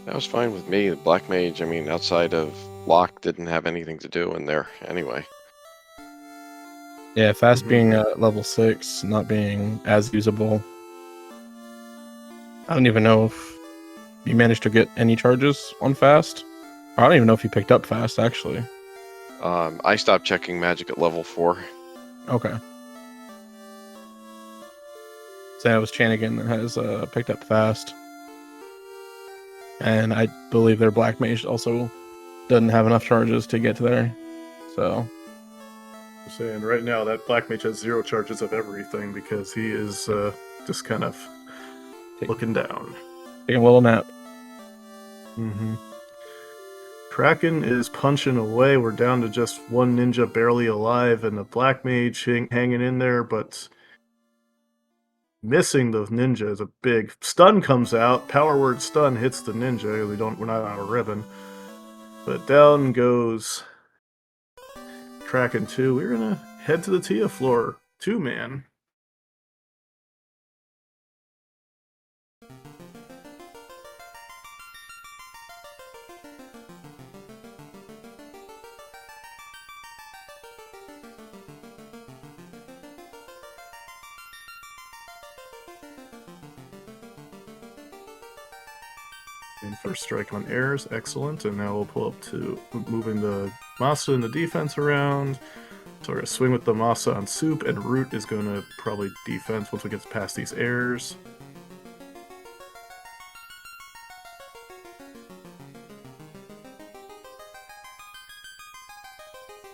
That was fine with me. The Black Mage, outside of Locke, didn't have anything to do in there anyway. yeah, fast Mhm. being at level 6, not being as usable. I don't even know if you managed to get any charges on fast. I don't even know if you picked up fast actually. I stopped checking magic at level 4. Okay. So it was Chanigan that has picked up fast. And I believe their black mage also doesn't have enough charges to get to there. So I'm saying right now that black mage has 0 charges of everything because he is just kind of looking down. taking a little nap. Mm-hmm. Kraken is punching away. We're down to just one ninja barely alive, and the black mage hanging in there, but missing the ninja is a big stun. Comes out. Power word stun hits the ninja. We're not on a ribbon, but down goes Kraken 2. We're gonna head to the Tia floor. 2-man. And first strike on airs, excellent. And now we'll pull up to moving the Masa and the defense around. So we're going to swing with the Masa on soup, and Root is going to probably defense once we get past these airs.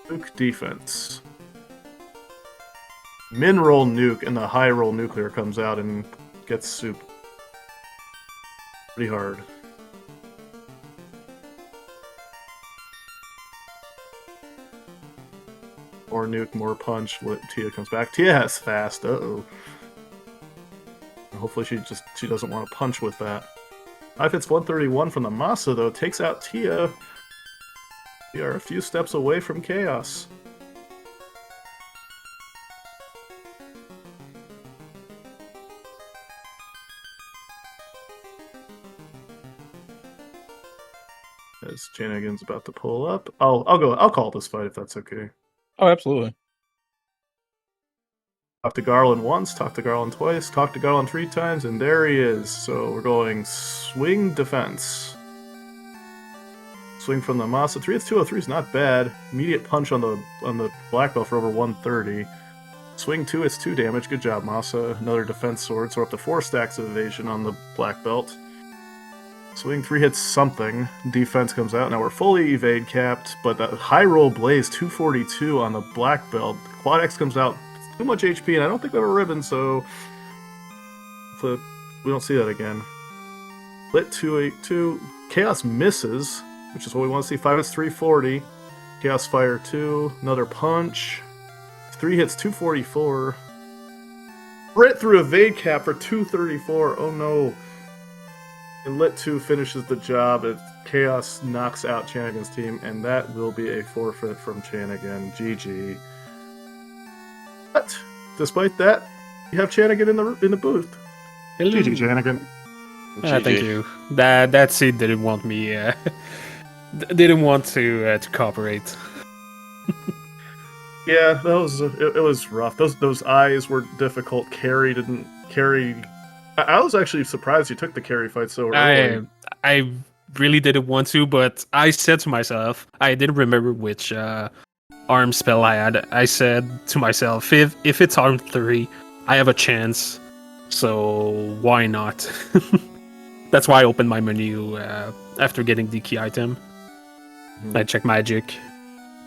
Nuke defense. Min roll nuke, and the high roll nuclear comes out and gets soup. Pretty hard. More nuke, more punch. Tia comes back. Tia has fast. Uh-oh. Hopefully she doesn't want to punch with that. 5 hits 131 from the Masa, though. Takes out Tia. We are a few steps away from chaos. As Chanigan's about to pull up. I'll call this fight if that's okay. Oh, absolutely. Talk to Garland once, talk to Garland twice, talk to Garland 3 times, and there he is. So we're going swing defense. Swing from the Masa. 3 hits 203 is not bad. Immediate punch on the black belt for over 130. Swing 2 hits 2 damage. Good job, Masa. Another defense sword, so we're up to 4 stacks of evasion on the black belt. Swing 3 hits something. Defense comes out. Now we're fully evade capped, but that high roll blaze 242 on the black belt. Quad X comes out. It's too much HP, and I don't think we have a ribbon, so we don't see that again. Lit 282. Chaos misses, which is what we want to see. 5 hits 340. Chaos Fire 2. Another punch. 3 hits 244. Crit through evade cap for 234. Oh no. And Lit 2 finishes the job as Chaos knocks out Chanigan's team, and that will be a forfeit from Chanigan. GG. But despite that, you have Chanigan in the booth. Hello. GG, Chanigan. Thank GG. you. That seed didn't want me. Didn't want to cooperate. Yeah, that was it was rough. Those eyes were difficult. Carry didn't carry. I was actually surprised you took the carry fight so early. I really didn't want to, but I said to myself, I didn't remember which arm spell I had. I said to myself, if it's arm 3, I have a chance. So why not? That's why I opened my menu after getting the key item. I checked magic,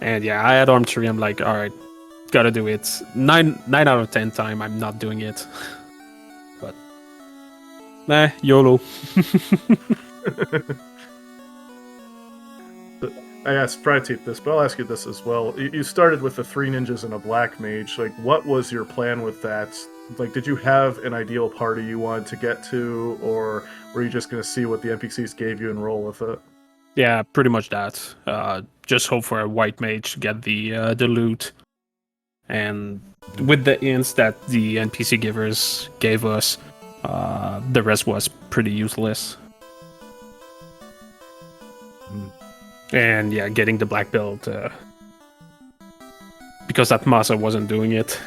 and yeah, I had arm 3. I'm like, all right, gotta do it. 9 out of 10 time, I'm not doing it. But YOLO. I asked fryteeth this, but I'll ask you this as well. You started with the 3 ninjas and a black mage. Like, what was your plan with that? Like, did you have an ideal party you wanted to get to, or were you just going to see what the NPCs gave you and roll with it? Yeah, pretty much that. Just hope for a white mage to get the loot, and with the ints that the NPC givers gave us, the rest was pretty useless. And yeah, getting the black belt because that Masa wasn't doing it.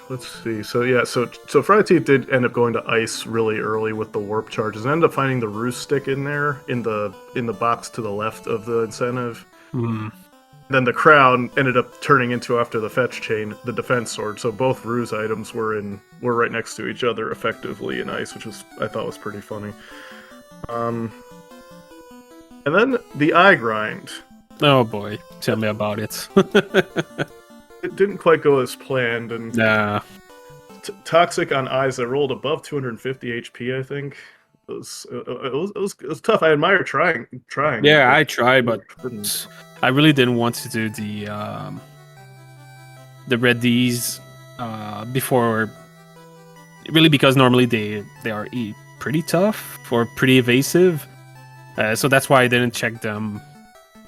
Let's see. So fryteeth did end up going to ice really early with the warp charges, and ended up finding the ruse stick in there in the box to the left of the incentive. Then the crown ended up turning into, after the fetch chain, the defense sword. So both ruse items were right next to each other effectively in ice, which I thought was pretty funny. And then the eye grind. Oh boy, tell me about it. It didn't quite go as planned, and Nah. Toxic on eyes. I rolled above 250 HP, I think. It was tough. I admire trying. Yeah, I tried, but I really didn't want to do the red D's before. Really, because normally they are pretty tough or pretty evasive, so that's why I didn't check them.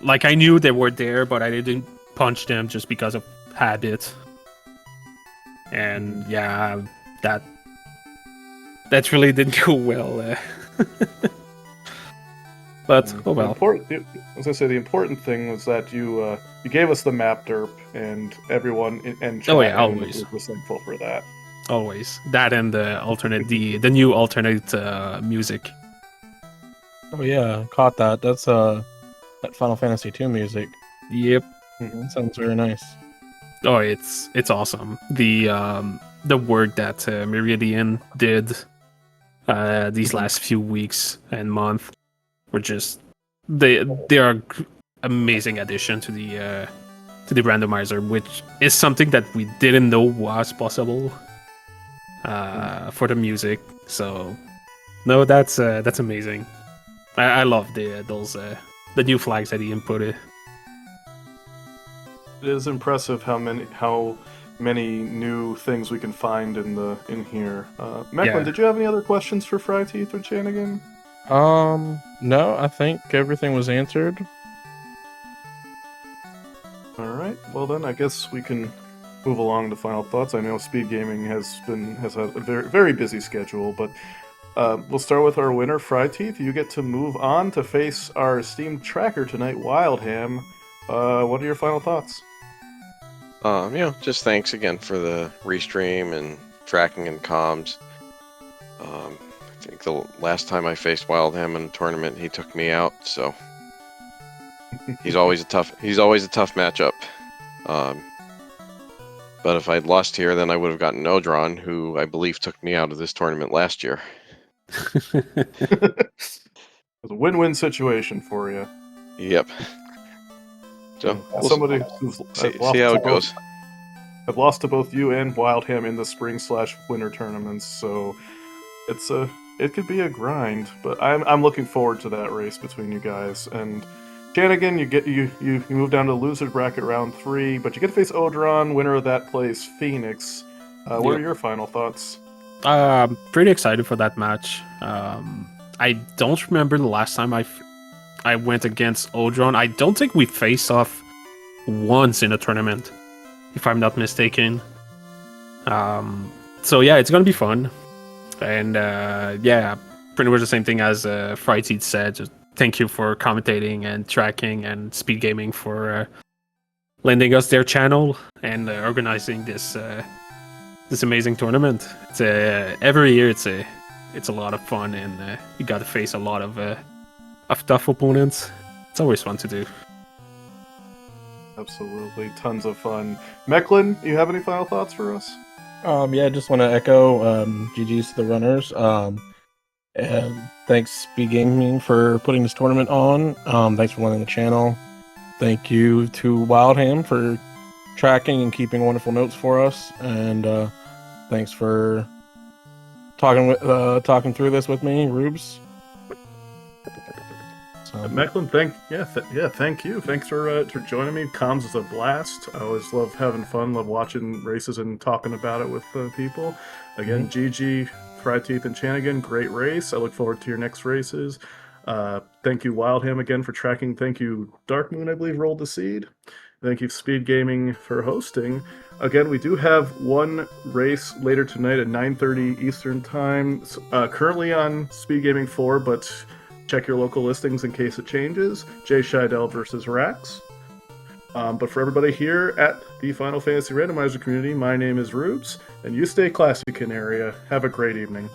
Like, I knew they were there, but I didn't punch them just because of habit. And yeah, that really didn't go well. But oh well. As I say, the important thing was that you gave us the map derp, and everyone and Oh yeah, always was thankful for that. Always that, and the alternate the new alternate music. Oh yeah, caught that. That's that Final Fantasy II music. Yep. Sounds very nice. Oh, it's awesome. The work that Meridian did these last few weeks and month were just they are amazing addition to the randomizer, which is something that we didn't know was possible for the music. So no, that's amazing. I love the new flags that he inputted. It is impressive how many new things we can find in here. Mecklin, Yeah. did you have any other questions for fryteeth or Chanigan? No, I think everything was answered. All right. Well then, I guess we can move along to final thoughts. I know Speed Gaming has had a very, very busy schedule, but we'll start with our winner, fryteeth. You get to move on to face our esteemed tracker tonight, Wildham. What are your final thoughts? Just thanks again for the restream and tracking and comms. I think the last time I faced Wildham in a tournament, he took me out. So he's always a tough matchup. But if I'd lost here, then I would have gotten Odron, who I believe took me out of this tournament last year. It's a win-win situation for you. Yep. So Somebody who's see how it goes. I've lost to both you and Wildham in the spring/winter tournaments, so it could be a grind. But I'm looking forward to that race between you guys. And Chanigan, you move down to loser bracket round 3, but you get to face Odron, winner of that plays Phoenix. What are your final thoughts? Pretty excited for that match. I don't remember the last time I went against Odron. I don't think we faced off once in a tournament, if I'm not mistaken. So yeah, it's gonna be fun. And yeah, pretty much the same thing as fryteeth said. Just thank you for commentating and tracking, and Speed Gaming for lending us their channel and organizing this amazing tournament. It's every year it's a lot of fun, and you got to face a lot of tough opponents. It's always fun to do. Absolutely, tons of fun. Mecklin, you have any final thoughts for us? Yeah, I just want to echo GG's to the runners. And thanks Speed Gaming for putting this tournament on. Thanks for running the channel. Thank you to Wildham for tracking and keeping wonderful notes for us. And thanks for talking through this with me, Rubes. So, Mecklin, thank you. Thanks for joining me. Comms is a blast. I always love having fun, love watching races and talking about it with people. Again, GG, Fryteeth, and Chanigan, great race. I look forward to your next races. Thank you, Wildham, again for tracking. Thank you, Dark Moon, I believe, rolled the seed. Thank you, Speed Gaming, for hosting. Again, we do have one race later tonight at 9:30 Eastern Time. Currently on Speed Gaming 4, but check your local listings in case it changes. Jay Scheidel versus Rax. But for everybody here at the Final Fantasy Randomizer community, my name is Rubes, and you stay classy, Canaria. Have a great evening.